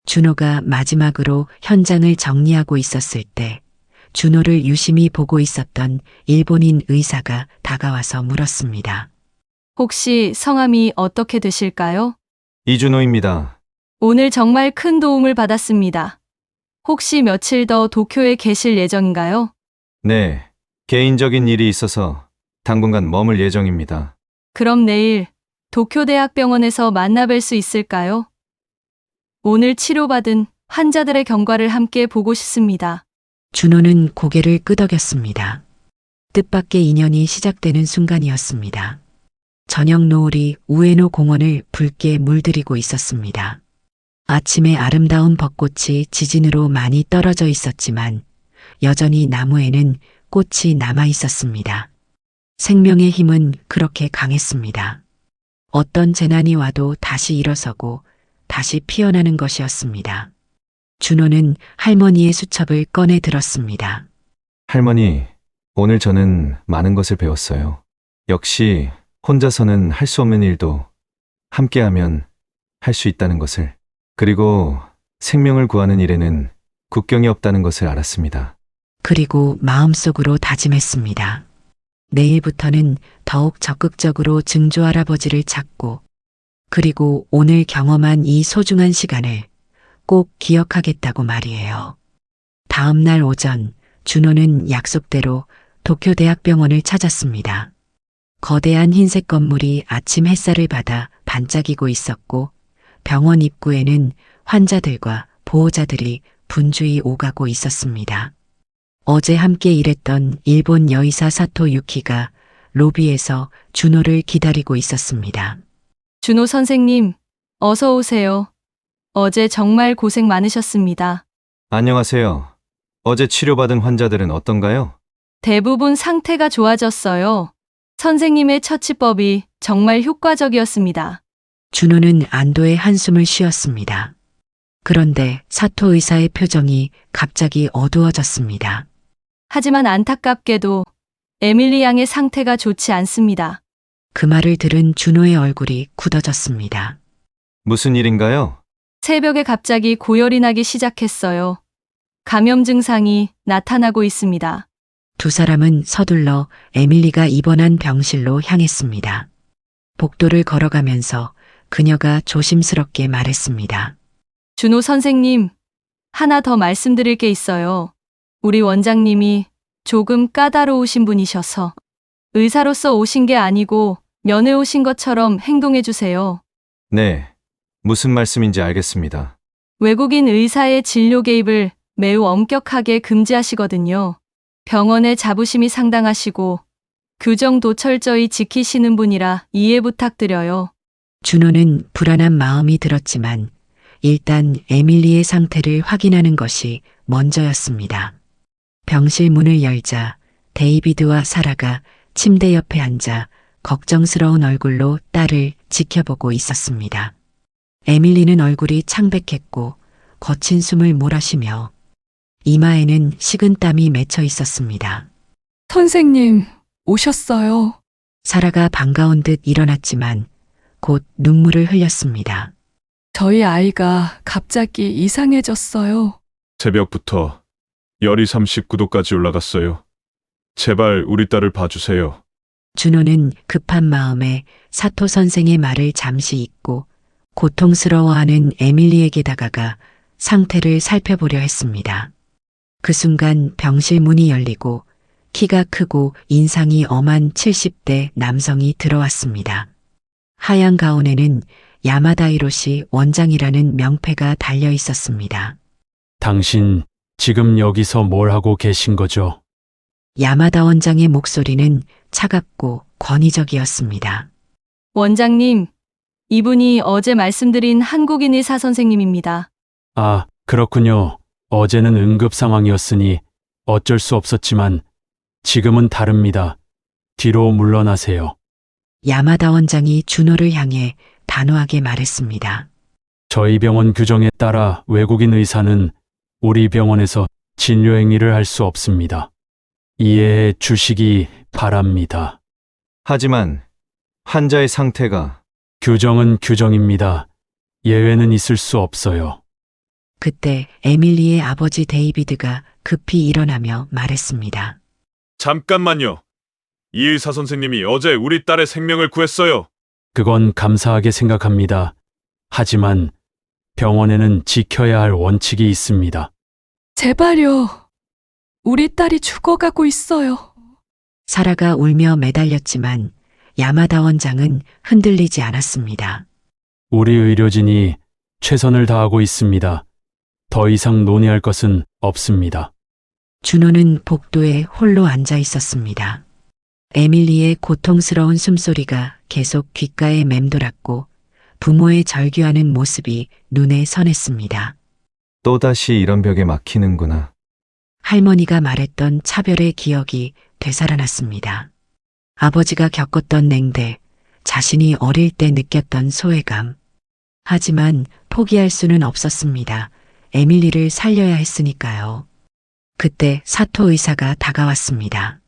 준호가 마지막으로 현장을 정리하고 있었을 때 준호를 유심히 보고 있었던 일본인 의사가 다가와서 물었습니다. 혹시 성함이 어떻게 되실까요? 이준호입니다. 오늘 정말 큰 도움을 받았습니다. 혹시 며칠 더 도쿄에 계실 예정인가요? 네, 개인적인 일이 있어서 당분간 머물 예정입니다. 그럼 내일 도쿄대학병원에서 만나뵐 수 있을까요? 오늘 치료받은 환자들의 경과를 함께 보고 싶습니다. 준호는 고개를 끄덕였습니다. 뜻밖의 인연이 시작되는 순간이었습니다. 저녁 노을이 우에노 공원을 붉게 물들이고 있었습니다. 아침에 아름다운 벚꽃이 지진으로 많이 떨어져 있었지만 여전히 나무에는 꽃이 남아 있었습니다. 생명의 힘은 그렇게 강했습니다. 어떤 재난이 와도 다시 일어서고 다시 피어나는 것이었습니다. 준호는 할머니의 수첩을 꺼내 들었습니다. 할머니, 오늘 저는 많은 것을 배웠어요. 역시 혼자서는 할 수 없는 일도 함께하면 할 수 있다는 것을. 그리고 생명을 구하는 일에는 국경이 없다는 것을 알았습니다. 그리고 마음속으로 다짐했습니다. 내일부터는 더욱 적극적으로 증조 할아버지를 찾고 그리고 오늘 경험한 이 소중한 시간을 꼭 기억하겠다고 말이에요. 다음 날 오전 준호는 약속대로 도쿄대학병원을 찾았습니다. 거대한 흰색 건물이 아침 햇살을 받아 반짝이고 있었고 병원 입구에는 환자들과 보호자들이 분주히 오가고 있었습니다. 어제 함께 일했던 일본 여의사 사토 유키가 로비에서 준호를 기다리고 있었습니다. 준호 선생님, 어서 오세요. 어제 정말 고생 많으셨습니다. 안녕하세요. 어제 치료받은 환자들은 어떤가요? 대부분 상태가 좋아졌어요. 선생님의 처치법이 정말 효과적이었습니다. 준호는 안도의 한숨을 쉬었습니다. 그런데 사토 의사의 표정이 갑자기 어두워졌습니다. 하지만 안타깝게도 에밀리 양의 상태가 좋지 않습니다. 그 말을 들은 준호의 얼굴이 굳어졌습니다. 무슨 일인가요? 새벽에 갑자기 고열이 나기 시작했어요. 감염 증상이 나타나고 있습니다. 두 사람은 서둘러 에밀리가 입원한 병실로 향했습니다. 복도를 걸어가면서 그녀가 조심스럽게 말했습니다. 준호 선생님, 하나 더 말씀드릴 게 있어요. 우리 원장님이 조금 까다로우신 분이셔서 의사로서 오신 게 아니고 면회 오신 것처럼 행동해 주세요. 네. 무슨 말씀인지 알겠습니다. 외국인 의사의 진료 개입을 매우 엄격하게 금지하시거든요. 병원의 자부심이 상당하시고 규정도 철저히 지키시는 분이라 이해 부탁드려요. 준호는 불안한 마음이 들었지만 일단 에밀리의 상태를 확인하는 것이 먼저였습니다. 병실 문을 열자 데이비드와 사라가 침대 옆에 앉아 걱정스러운 얼굴로 딸을 지켜보고 있었습니다. 에밀리는 얼굴이 창백했고 거친 숨을 몰아쉬며 이마에는 식은땀이 맺혀 있었습니다. 선생님, 오셨어요. 사라가 반가운 듯 일어났지만 곧 눈물을 흘렸습니다. 저희 아이가 갑자기 이상해졌어요. 새벽부터 열이 39도까지 올라갔어요. 제발 우리 딸을 봐주세요. 준호는 급한 마음에 사토 선생의 말을 잠시 잊고 고통스러워하는 에밀리에게 다가가 상태를 살펴보려 했습니다. 그 순간 병실 문이 열리고 키가 크고 인상이 엄한 70대 남성이 들어왔습니다. 하얀 가운에는 야마다 히로시 원장이라는 명패가 달려 있었습니다. 당신 지금 여기서 뭘 하고 계신 거죠? 야마다 원장의 목소리는 차갑고 권위적이었습니다. 원장님, 이분이 어제 말씀드린 한국인 의사 선생님입니다. 아, 그렇군요. 어제는 응급 상황이었으니 어쩔 수 없었지만 지금은 다릅니다. 뒤로 물러나세요. 야마다 원장이 준호를 향해 단호하게 말했습니다. 저희 병원 규정에 따라 외국인 의사는 우리 병원에서 진료 행위를 할 수 없습니다. 이해해 주시기 바랍니다. 하지만 환자의 상태가 규정은 규정입니다. 예외는 있을 수 없어요. 그때 에밀리의 아버지 데이비드가 급히 일어나며 말했습니다. 잠깐만요. 이 의사 선생님이 어제 우리 딸의 생명을 구했어요. 그건 감사하게 생각합니다. 하지만 병원에는 지켜야 할 원칙이 있습니다. 제발요. 우리 딸이 죽어가고 있어요. 사라가 울며 매달렸지만 야마다 원장은 흔들리지 않았습니다. 우리 의료진이 최선을 다하고 있습니다. 더 이상 논의할 것은 없습니다. 준호는 복도에 홀로 앉아 있었습니다. 에밀리의 고통스러운 숨소리가 계속 귓가에 맴돌았고 부모의 절규하는 모습이 눈에 선했습니다. 또다시 이런 벽에 막히는구나. 할머니가 말했던 차별의 기억이 되살아났습니다. 아버지가 겪었던 냉대, 자신이 어릴 때 느꼈던 소외감. 하지만 포기할 수는 없었습니다. 에밀리를 살려야 했으니까요. 그때 사토 의사가 다가왔습니다.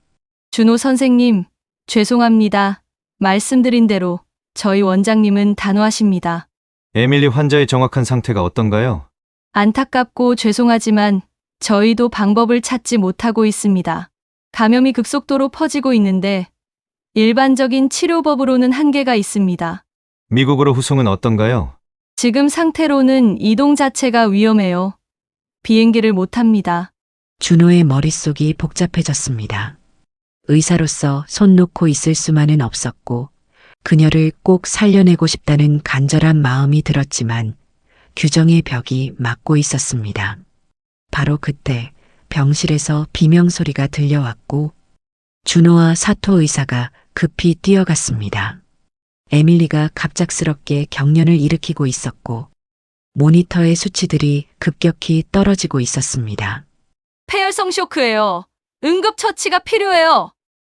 준호 선생님, 죄송합니다. 말씀드린 대로 저희 원장님은 단호하십니다. 에밀리 환자의 정확한 상태가 어떤가요? 안타깝고 죄송하지만 저희도 방법을 찾지 못하고 있습니다. 감염이 급속도로 퍼지고 있는데 일반적인 치료법으로는 한계가 있습니다. 미국으로 후송은 어떤가요? 지금 상태로는 이동 자체가 위험해요. 비행기를 못 합니다. 준호의 머릿속이 복잡해졌습니다. 의사로서 손 놓고 있을 수만은 없었고 그녀를 꼭 살려내고 싶다는 간절한 마음이 들었지만 규정의 벽이 막고 있었습니다. 바로 그때 병실에서 비명소리가 들려왔고 준호와 사토 의사가 급히 뛰어갔습니다. 에밀리가 갑작스럽게 경련을 일으키고 있었고 모니터의 수치들이 급격히 떨어지고 있었습니다. 폐혈성 쇼크예요. 응급처치가 필요해요.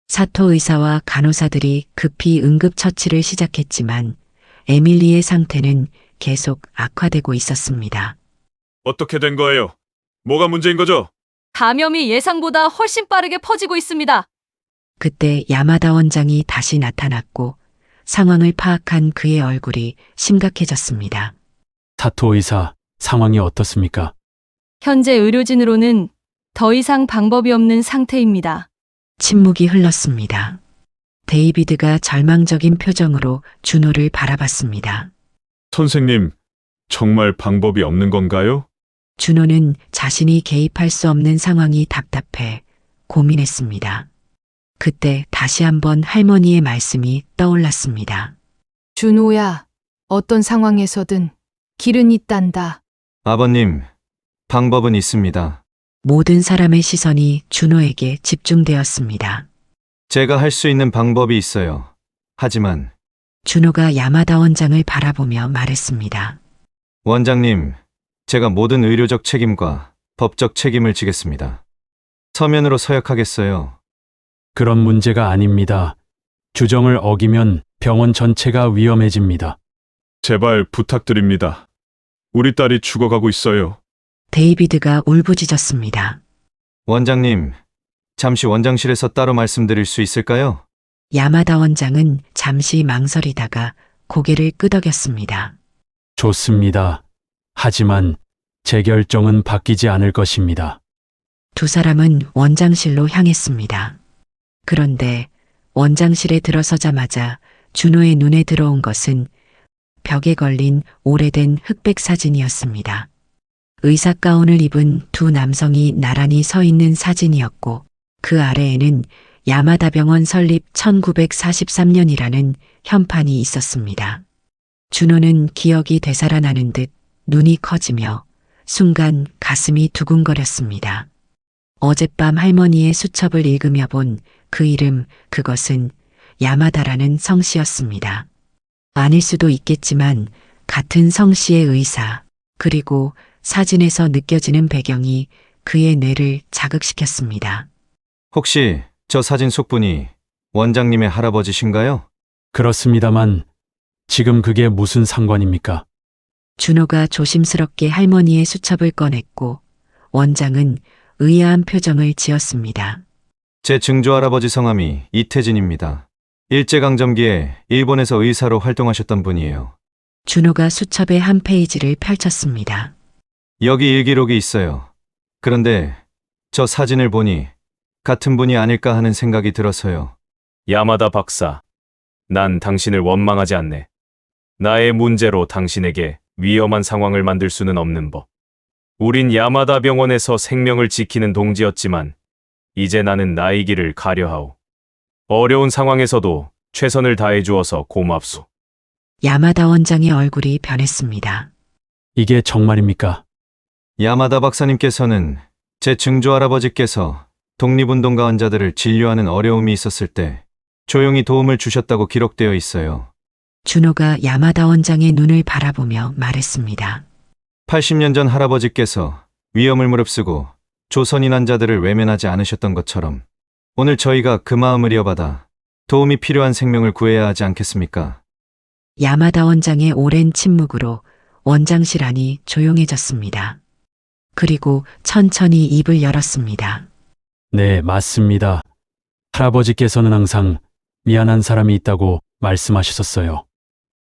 사토 의사와 간호사들이 급히 응급처치를 시작했지만 에밀리의 상태는 계속 악화되고 있었습니다. 어떻게 된 거예요? 뭐가 문제인 거죠? 감염이 예상보다 훨씬 빠르게 퍼지고 있습니다. 그때 야마다 원장이 다시 나타났고 상황을 파악한 그의 얼굴이 심각해졌습니다. 사토 의사, 상황이 어떻습니까? 현재 의료진으로는 더 이상 방법이 없는 상태입니다. 침묵이 흘렀습니다. 데이비드가 절망적인 표정으로 준호를 바라봤습니다. 선생님, 정말 방법이 없는 건가요? 준호는 자신이 개입할 수 없는 상황이 답답해 고민했습니다. 그때 다시 한번 할머니의 말씀이 떠올랐습니다. 준호야, 어떤 상황에서든 길은 있단다. 아버님, 방법은 있습니다. 모든 사람의 시선이 준호에게 집중되었습니다. 제가 할 수 있는 방법이 있어요. 하지만 준호가 야마다 원장을 바라보며 말했습니다. 원장님, 제가 모든 의료적 책임과 법적 책임을 지겠습니다. 서면으로 서약하겠어요. 그런 문제가 아닙니다. 규정을 어기면 병원 전체가 위험해집니다. 제발 부탁드립니다. 우리 딸이 죽어가고 있어요. 데이비드가 울부짖었습니다. 원장님, 잠시 원장실에서 따로 말씀드릴 수 있을까요? 야마다 원장은 잠시 망설이다가 고개를 끄덕였습니다. 좋습니다. 하지만 제 결정은 바뀌지 않을 것입니다. 두 사람은 원장실로 향했습니다. 그런데 원장실에 들어서자마자 준호의 눈에 들어온 것은 벽에 걸린 오래된 흑백 사진이었습니다. 의사 가운을 입은 두 남성이 나란히 서 있는 사진이었고 그 아래에는 야마다 병원 설립 1943년이라는 현판이 있었습니다. 준호는 기억이 되살아나는 듯 눈이 커지며 순간 가슴이 두근거렸습니다. 어젯밤 할머니의 수첩을 읽으며 본 그 이름, 그것은 야마다라는 성씨였습니다. 아닐 수도 있겠지만 같은 성씨의 의사, 그리고 사진에서 느껴지는 배경이 그의 뇌를 자극시켰습니다. 혹시 저 사진 속분이 원장님의 할아버지신가요? 그렇습니다만 지금 그게 무슨 상관입니까? 준호가 조심스럽게 할머니의 수첩을 꺼냈고 원장은 의아한 표정을 지었습니다. 제 증조할아버지 성함이 이태진입니다. 일제강점기에 일본에서 의사로 활동하셨던 분이에요. 준호가 수첩의 한 페이지를 펼쳤습니다. 여기 일기록이 있어요. 그런데 저 사진을 보니 같은 분이 아닐까 하는 생각이 들어서요. 야마다 박사, 난 당신을 원망하지 않네. 나의 문제로 당신에게 위험한 상황을 만들 수는 없는 법. 우린 야마다 병원에서 생명을 지키는 동지였지만 이제 나는 나의 길을 가려하오. 어려운 상황에서도 최선을 다해 주어서 고맙소. 야마다 원장의 얼굴이 변했습니다. 이게 정말입니까? 야마다 박사님께서는 제 증조할아버지께서 독립운동가 환자들을 진료하는 어려움이 있었을 때 조용히 도움을 주셨다고 기록되어 있어요. 준호가 야마다 원장의 눈을 바라보며 말했습니다. 80년 전 할아버지께서 위험을 무릅쓰고 조선인 환자들을 외면하지 않으셨던 것처럼 오늘 저희가 그 마음을 이어받아 도움이 필요한 생명을 구해야 하지 않겠습니까? 야마다 원장의 오랜 침묵으로 원장실 안이 조용해졌습니다. 그리고 천천히 입을 열었습니다. 네, 맞습니다. 할아버지께서는 항상 미안한 사람이 있다고 말씀하셨었어요.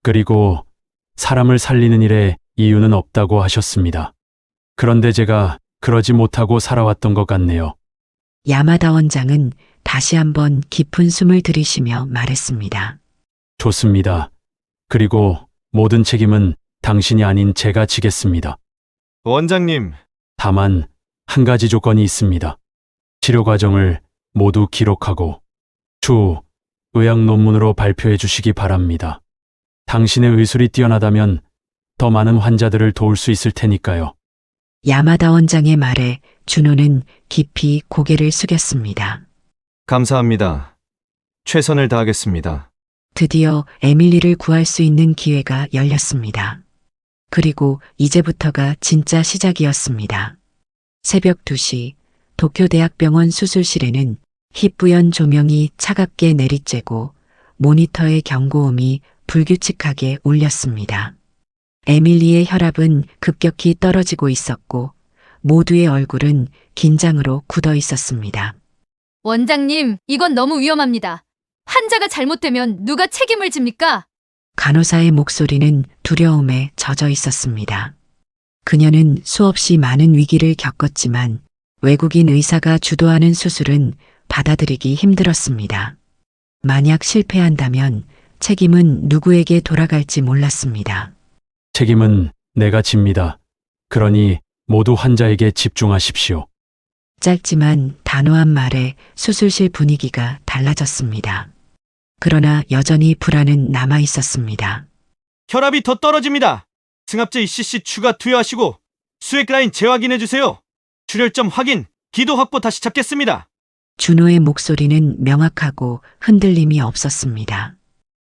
그리고 사람을 살리는 일에 이유는 없다고 하셨습니다. 그런데 제가 그러지 못하고 살아왔던 것 같네요. 야마다 원장은 다시 한번 깊은 숨을 들이쉬며 말했습니다. 좋습니다. 그리고 모든 책임은 당신이 아닌 제가 지겠습니다. 원장님, 다만 한 가지 조건이 있습니다. 치료 과정을 모두 기록하고 추후 의학 논문으로 발표해 주시기 바랍니다. 당신의 의술이 뛰어나다면 더 많은 환자들을 도울 수 있을 테니까요. 야마다 원장의 말에 준호는 깊이 고개를 숙였습니다. 감사합니다. 최선을 다하겠습니다. 드디어 에밀리를 구할 수 있는 기회가 열렸습니다. 그리고 이제부터가 진짜 시작이었습니다. 새벽 2시 도쿄대학병원 수술실에는 희뿌연 조명이 차갑게 내리쬐고 모니터의 경고음이 불규칙하게 울렸습니다. 에밀리의 혈압은 급격히 떨어지고 있었고 모두의 얼굴은 긴장으로 굳어 있었습니다. 원장님, 이건 너무 위험합니다. 환자가 잘못되면 누가 책임을 집니까? 간호사의 목소리는 두려움에 젖어 있었습니다. 그녀는 수없이 많은 위기를 겪었지만 외국인 의사가 주도하는 수술은 받아들이기 힘들었습니다. 만약 실패한다면 책임은 누구에게 돌아갈지 몰랐습니다. 책임은 내가 집니다. 그러니 모두 환자에게 집중하십시오. 짧지만 단호한 말에 수술실 분위기가 달라졌습니다. 그러나 여전히 불안은 남아 있었습니다. 혈압이 더 떨어집니다. 승합제 ECC 추가 투여하시고 수액 라인 재확인해 주세요. 출혈점 확인, 기도 확보 다시 잡겠습니다. 준호의 목소리는 명확하고 흔들림이 없었습니다.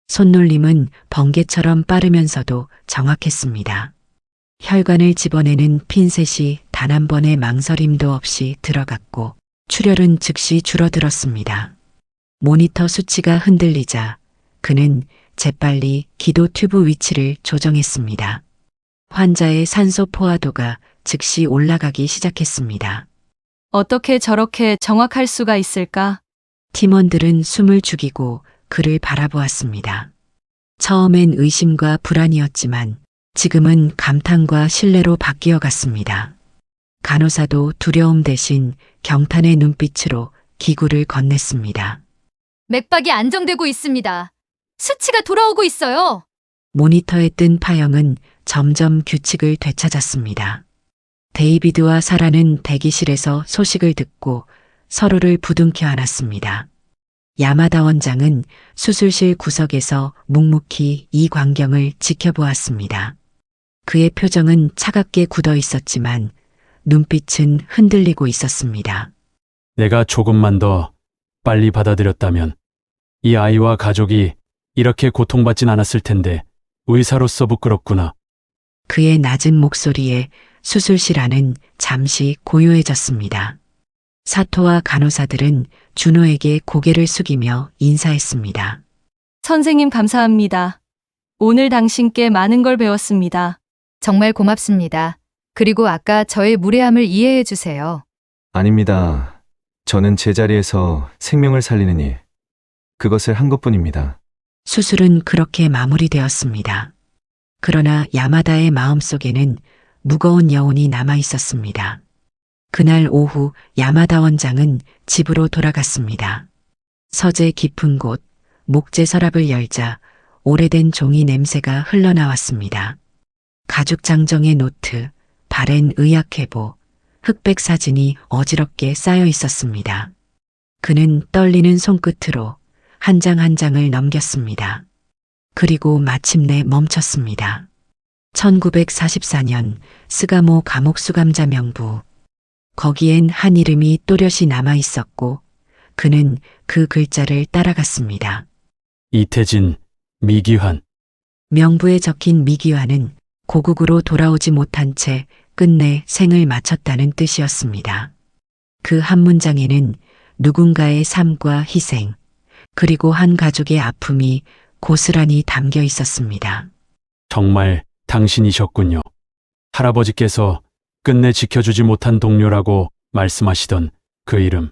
손놀림은 번개처럼 빠르면서도 정확했습니다. 혈관을 집어내는 핀셋이 단 한 번의 망설임도 없이 들어갔고 출혈은 즉시 줄어들었습니다. 모니터 수치가 흔들리자 그는 재빨리 기도 튜브 위치를 조정했습니다. 환자의 산소 포화도가 즉시 올라가기 시작했습니다. 어떻게 저렇게 정확할 수가 있을까? 팀원들은 숨을 죽이고 그를 바라보았습니다. 처음엔 의심과 불안이었지만 지금은 감탄과 신뢰로 바뀌어 갔습니다. 간호사도 두려움 대신 경탄의 눈빛으로 기구를 건넸습니다. 맥박이 안정되고 있습니다. 수치가 돌아오고 있어요. 모니터에 뜬 파형은 점점 규칙을 되찾았습니다. 데이비드와 사라는 대기실에서 소식을 듣고 서로를 부둥켜 안았습니다. 야마다 원장은 수술실 구석에서 묵묵히 이 광경을 지켜보았습니다. 그의 표정은 차갑게 굳어 있었지만 눈빛은 흔들리고 있었습니다. 내가 조금만 더 빨리 받아들였다면 이 아이와 가족이 이렇게 고통받진 않았을 텐데 의사로서 부끄럽구나. 그의 낮은 목소리에 수술실 안은 잠시 고요해졌습니다. 사토와 간호사들은 준호에게 고개를 숙이며 인사했습니다. 선생님 감사합니다. 오늘 당신께 많은 걸 배웠습니다. 정말 고맙습니다. 그리고 아까 저의 무례함을 이해해 주세요. 아닙니다. 저는 제자리에서 생명을 살리는 일, 그것을 한 것뿐입니다. 수술은 그렇게 마무리되었습니다. 그러나 야마다의 마음속에는 무거운 여운이 남아 있었습니다. 그날 오후 야마다 원장은 집으로 돌아갔습니다. 서재 깊은 곳 목재 서랍을 열자 오래된 종이 냄새가 흘러나왔습니다. 가죽 장정의 노트, 바랜 의학회보, 흑백 사진이 어지럽게 쌓여 있었습니다. 그는 떨리는 손끝으로 한 장 한 장을 넘겼습니다. 그리고 마침내 멈췄습니다. 1944년 스가모 감옥 수감자 명부. 거기엔 한 이름이 또렷이 남아 있었고 그는 그 글자를 따라갔습니다. 이태진, 미기환. 명부에 적힌 미기환은 고국으로 돌아오지 못한 채 끝내 생을 마쳤다는 뜻이었습니다. 그 한 문장에는 누군가의 삶과 희생, 그리고 한 가족의 아픔이 고스란히 담겨 있었습니다. 정말 당신이셨군요. 할아버지께서 끝내 지켜주지 못한 동료라고 말씀하시던 그 이름.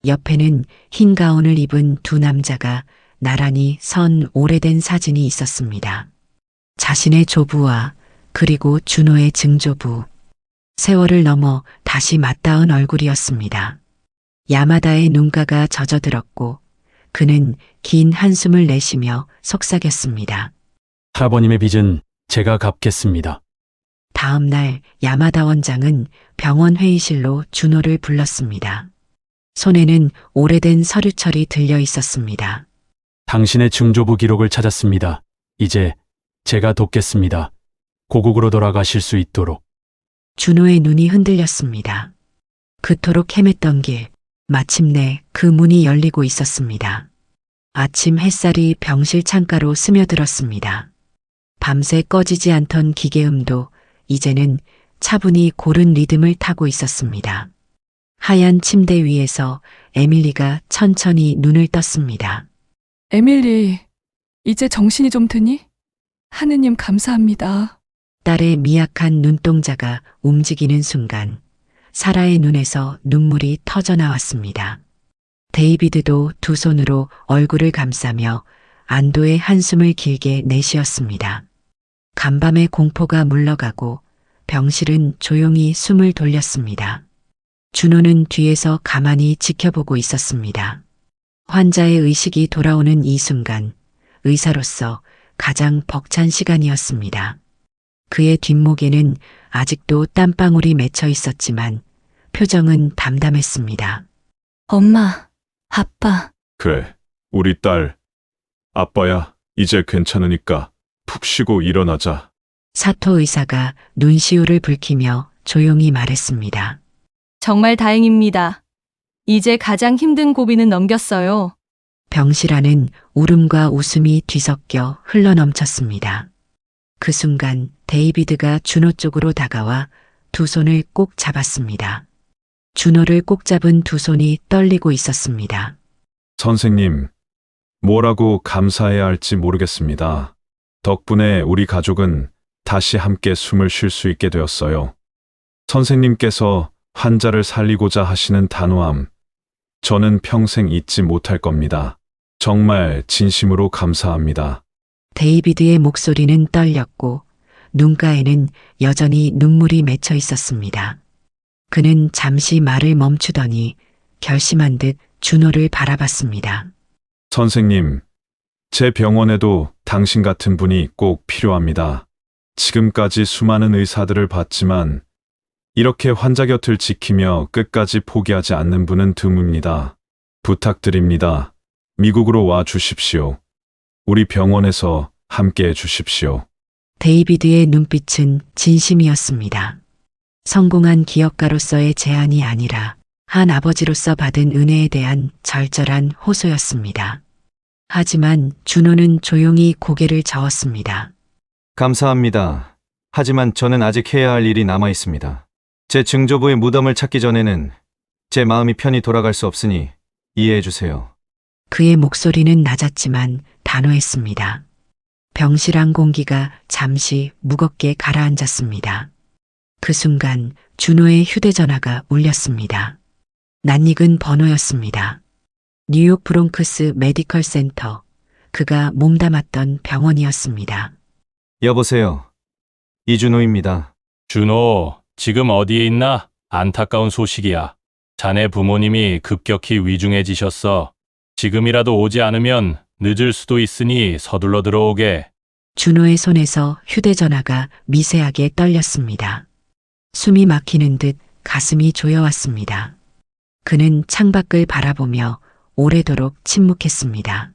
옆에는 흰 가운을 입은 두 남자가 나란히 선 오래된 사진이 있었습니다. 자신의 조부와 그리고 준호의 증조부. 세월을 넘어 다시 맞닿은 얼굴이었습니다. 야마다의 눈가가 젖어들었고 그는 긴 한숨을 내쉬며 속삭였습니다. 할아버님의 빚은 제가 갚겠습니다. 다음 날 야마다 원장은 병원 회의실로 준호를 불렀습니다. 손에는 오래된 서류철이 들려 있었습니다. 당신의 증조부 기록을 찾았습니다. 이제 제가 돕겠습니다. 고국으로 돌아가실 수 있도록. 준호의 눈이 흔들렸습니다. 그토록 헤맸던 길, 마침내 그 문이 열리고 있었습니다. 아침 햇살이 병실 창가로 스며들었습니다. 밤새 꺼지지 않던 기계음도 이제는 차분히 고른 리듬을 타고 있었습니다. 하얀 침대 위에서 에밀리가 천천히 눈을 떴습니다. 에밀리, 이제 정신이 좀 드니? 하느님 감사합니다. 딸의 미약한 눈동자가 움직이는 순간 사라의 눈에서 눈물이 터져 나왔습니다. 데이비드도 두 손으로 얼굴을 감싸며 안도의 한숨을 길게 내쉬었습니다. 간밤의 공포가 물러가고 병실은 조용히 숨을 돌렸습니다. 준호는 뒤에서 가만히 지켜보고 있었습니다. 환자의 의식이 돌아오는 이 순간 의사로서 가장 벅찬 시간이었습니다. 그의 뒷목에는 아직도 땀방울이 맺혀 있었지만 표정은 담담했습니다. 엄마, 아빠. 그래, 우리 딸. 아빠야, 이제 괜찮으니까 푹 쉬고 일어나자. 사토 의사가 눈시울을 붉히며 조용히 말했습니다. 정말 다행입니다. 이제 가장 힘든 고비는 넘겼어요. 병실 안은 울음과 웃음이 뒤섞여 흘러넘쳤습니다. 그 순간 데이비드가 준호 쪽으로 다가와 두 손을 꼭 잡았습니다. 준호를 꼭 잡은 두 손이 떨리고 있었습니다. 선생님, 뭐라고 감사해야 할지 모르겠습니다. 덕분에 우리 가족은 다시 함께 숨을 쉴 수 있게 되었어요. 선생님께서 환자를 살리고자 하시는 단호함, 저는 평생 잊지 못할 겁니다. 정말 진심으로 감사합니다. 데이비드의 목소리는 떨렸고 눈가에는 여전히 눈물이 맺혀 있었습니다. 그는 잠시 말을 멈추더니 결심한 듯 준호를 바라봤습니다. 선생님, 제 병원에도 당신 같은 분이 꼭 필요합니다. 지금까지 수많은 의사들을 봤지만 이렇게 환자 곁을 지키며 끝까지 포기하지 않는 분은 드뭅니다. 부탁드립니다. 미국으로 와 주십시오. 우리 병원에서 함께 해 주십시오. 데이비드의 눈빛은 진심이었습니다. 성공한 기업가로서의 제안이 아니라 한 아버지로서 받은 은혜에 대한 절절한 호소였습니다. 하지만 준호는 조용히 고개를 저었습니다. 감사합니다. 하지만 저는 아직 해야 할 일이 남아 있습니다. 제 증조부의 무덤을 찾기 전에는 제 마음이 편히 돌아갈 수 없으니 이해해 주세요. 그의 목소리는 낮았지만 단호했습니다. 병실 안 공기가 잠시 무겁게 가라앉았습니다. 그 순간 준호의 휴대전화가 울렸습니다. 낯익은 번호였습니다. 뉴욕 브롱크스 메디컬 센터, 그가 몸담았던 병원이었습니다. 여보세요. 이준호입니다. 준호, 지금 어디에 있나? 안타까운 소식이야. 자네 부모님이 급격히 위중해지셨어. 지금이라도 오지 않으면 늦을 수도 있으니 서둘러 들어오게. 준호의 손에서 휴대전화가 미세하게 떨렸습니다. 숨이 막히는 듯 가슴이 조여왔습니다. 그는 창밖을 바라보며 오래도록 침묵했습니다.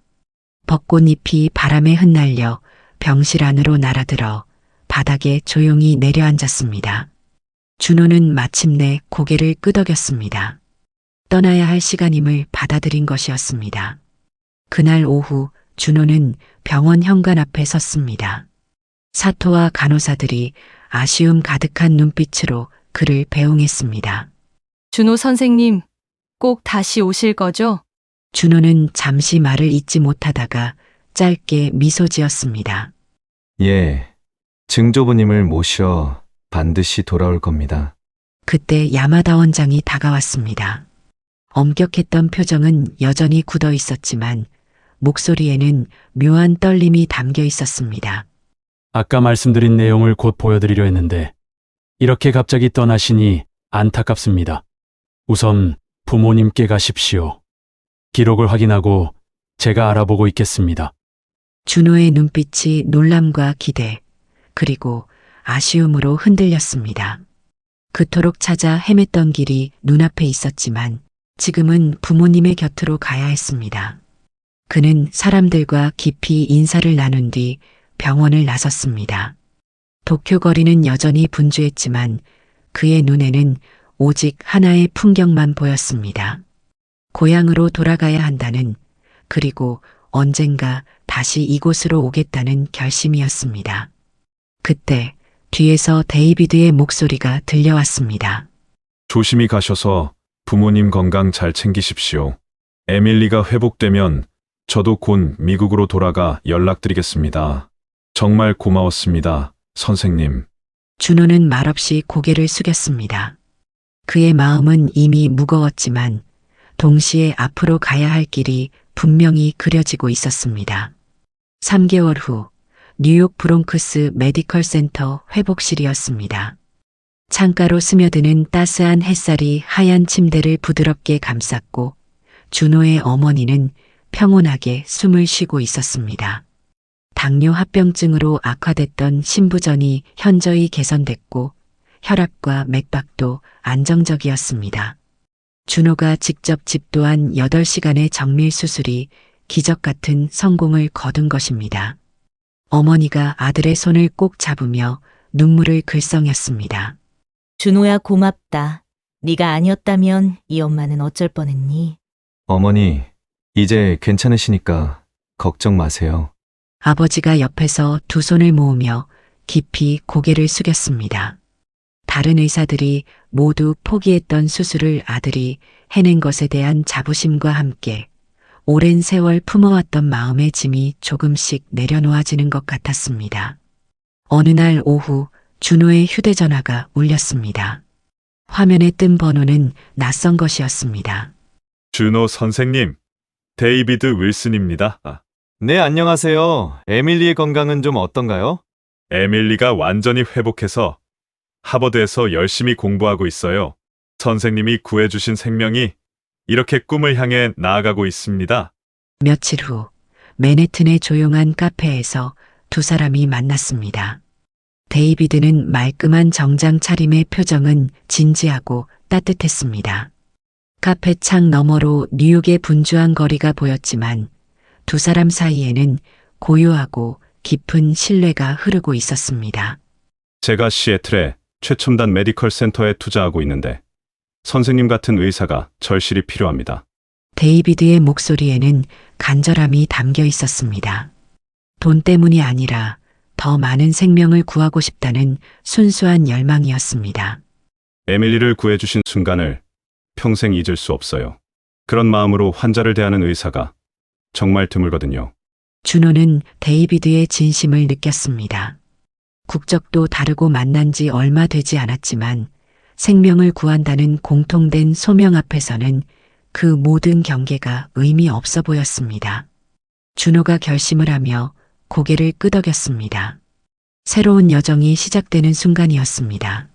벚꽃잎이 바람에 흩날려 병실 안으로 날아들어 바닥에 조용히 내려앉았습니다. 준호는 마침내 고개를 끄덕였습니다. 떠나야 할 시간임을 받아들인 것이었습니다. 그날 오후 준호는 병원 현관 앞에 섰습니다. 사토와 간호사들이 아쉬움 가득한 눈빛으로 그를 배웅했습니다. 준호 선생님, 꼭 다시 오실 거죠? 준호는 잠시 말을 잇지 못하다가 짧게 미소 지었습니다. 예, 증조부님을 모셔 반드시 돌아올 겁니다. 그때 야마다 원장이 다가왔습니다. 엄격했던 표정은 여전히 굳어 있었지만 목소리에는 묘한 떨림이 담겨 있었습니다. 아까 말씀드린 내용을 곧 보여드리려 했는데 이렇게 갑자기 떠나시니 안타깝습니다. 우선 부모님께 가십시오. 기록을 확인하고 제가 알아보고 있겠습니다. 준호의 눈빛이 놀람과 기대, 그리고 아쉬움으로 흔들렸습니다. 그토록 찾아 헤맸던 길이 눈앞에 있었지만 지금은 부모님의 곁으로 가야 했습니다. 그는 사람들과 깊이 인사를 나눈 뒤 병원을 나섰습니다. 도쿄 거리는 여전히 분주했지만 그의 눈에는 오직 하나의 풍경만 보였습니다. 고향으로 돌아가야 한다는, 그리고 언젠가 다시 이곳으로 오겠다는 결심이었습니다. 그때 뒤에서 데이비드의 목소리가 들려왔습니다. 조심히 가셔서 부모님 건강 잘 챙기십시오. 에밀리가 회복되면 저도 곧 미국으로 돌아가 연락드리겠습니다. 정말 고마웠습니다, 선생님. 준호는 말없이 고개를 숙였습니다. 그의 마음은 이미 무거웠지만 동시에 앞으로 가야 할 길이 분명히 그려지고 있었습니다. 3개월 후 뉴욕 브롱크스 메디컬 센터 회복실이었습니다. 창가로 스며드는 따스한 햇살이 하얀 침대를 부드럽게 감쌌고 준호의 어머니는 평온하게 숨을 쉬고 있었습니다. 당뇨 합병증으로 악화됐던 신부전이 현저히 개선됐고 혈압과 맥박도 안정적이었습니다. 준호가 직접 집도한 8시간의 정밀 수술이 기적 같은 성공을 거둔 것입니다. 어머니가 아들의 손을 꼭 잡으며 눈물을 글썽였습니다. 준호야 고맙다. 네가 아니었다면 이 엄마는 어쩔 뻔했니? 어머니, 이제 괜찮으시니까 걱정 마세요. 아버지가 옆에서 두 손을 모으며 깊이 고개를 숙였습니다. 다른 의사들이 모두 포기했던 수술을 아들이 해낸 것에 대한 자부심과 함께 오랜 세월 품어왔던 마음의 짐이 조금씩 내려놓아지는 것 같았습니다. 어느 날 오후 준호의 휴대전화가 울렸습니다. 화면에 뜬 번호는 낯선 것이었습니다. 준호 선생님, 데이비드 윌슨입니다. 네, 안녕하세요. 에밀리의 건강은 좀 어떤가요? 에밀리가 완전히 회복해서 하버드에서 열심히 공부하고 있어요. 선생님이 구해주신 생명이 이렇게 꿈을 향해 나아가고 있습니다. 며칠 후 맨해튼의 조용한 카페에서 두 사람이 만났습니다. 데이비드는 말끔한 정장 차림의 표정은 진지하고 따뜻했습니다. 카페 창 너머로 뉴욕의 분주한 거리가 보였지만 두 사람 사이에는 고요하고 깊은 신뢰가 흐르고 있었습니다. 제가 시애틀에 최첨단 메디컬 센터에 투자하고 있는데 선생님 같은 의사가 절실히 필요합니다. 데이비드의 목소리에는 간절함이 담겨 있었습니다. 돈 때문이 아니라 더 많은 생명을 구하고 싶다는 순수한 열망이었습니다. 에밀리를 구해주신 순간을 평생 잊을 수 없어요. 그런 마음으로 환자를 대하는 의사가 정말 드물거든요. 준호는 데이비드의 진심을 느꼈습니다. 국적도 다르고 만난 지 얼마 되지 않았지만 생명을 구한다는 공통된 소명 앞에서는 그 모든 경계가 의미 없어 보였습니다. 준호가 결심을 하며 고개를 끄덕였습니다. 새로운 여정이 시작되는 순간이었습니다.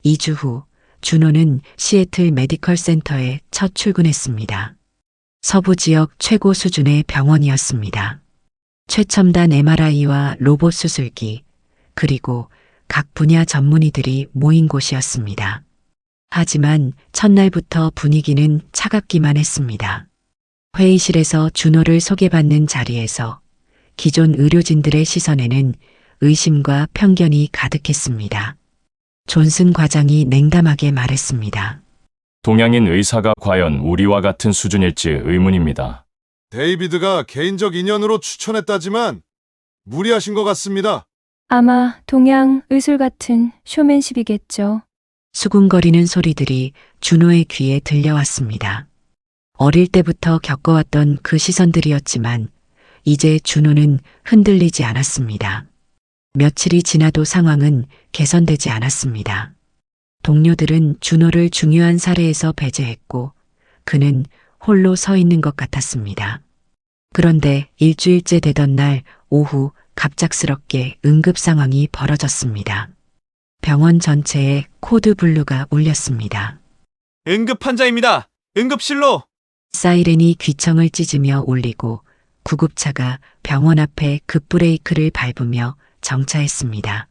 2주 후 준호는 시애틀 메디컬 센터에 첫 출근했습니다. 서부 지역 최고 수준의 병원이었습니다. 최첨단 MRI와 로봇 수술기, 그리고 각 분야 전문의들이 모인 곳이었습니다. 하지만 첫날부터 분위기는 차갑기만 했습니다. 회의실에서 준호를 소개받는 자리에서 기존 의료진들의 시선에는 의심과 편견이 가득했습니다. 존슨 과장이 냉담하게 말했습니다. 동양인 의사가 과연 우리와 같은 수준일지 의문입니다. 데이비드가 개인적 인연으로 추천했다지만 무리하신 것 같습니다. 아마 동양 의술 같은 쇼맨십이겠죠. 수군거리는 소리들이 준호의 귀에 들려왔습니다. 어릴 때부터 겪어왔던 그 시선들이었지만 이제 준호는 흔들리지 않았습니다. 며칠이 지나도 상황은 개선되지 않았습니다. 동료들은 준호를 중요한 사례에서 배제했고 그는 홀로 서 있는 것 같았습니다. 그런데 일주일째 되던 날 오후 갑작스럽게 응급 상황이 벌어졌습니다. 병원 전체에 코드 블루가 울렸습니다. 응급 환자입니다. 응급실로! 사이렌이 귀청을 찢으며 울리고 구급차가 병원 앞에 급브레이크를 밟으며 정차했습니다.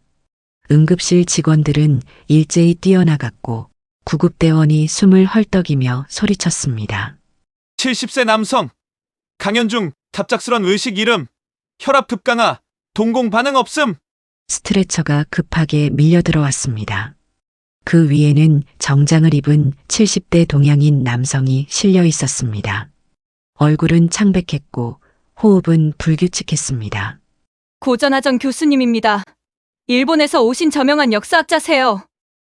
응급실 직원들은 일제히 뛰어나갔고 구급대원이 숨을 헐떡이며 소리쳤습니다. 70세 남성, 강연 중 갑작스런 의식 잃음, 혈압 급강하, 동공 반응 없음. 스트레처가 급하게 밀려 들어왔습니다. 그 위에는 정장을 입은 70대 동양인 남성이 실려 있었습니다. 얼굴은 창백했고 호흡은 불규칙했습니다. 고전하정 교수님입니다. 일본에서 오신 저명한 역사학자세요.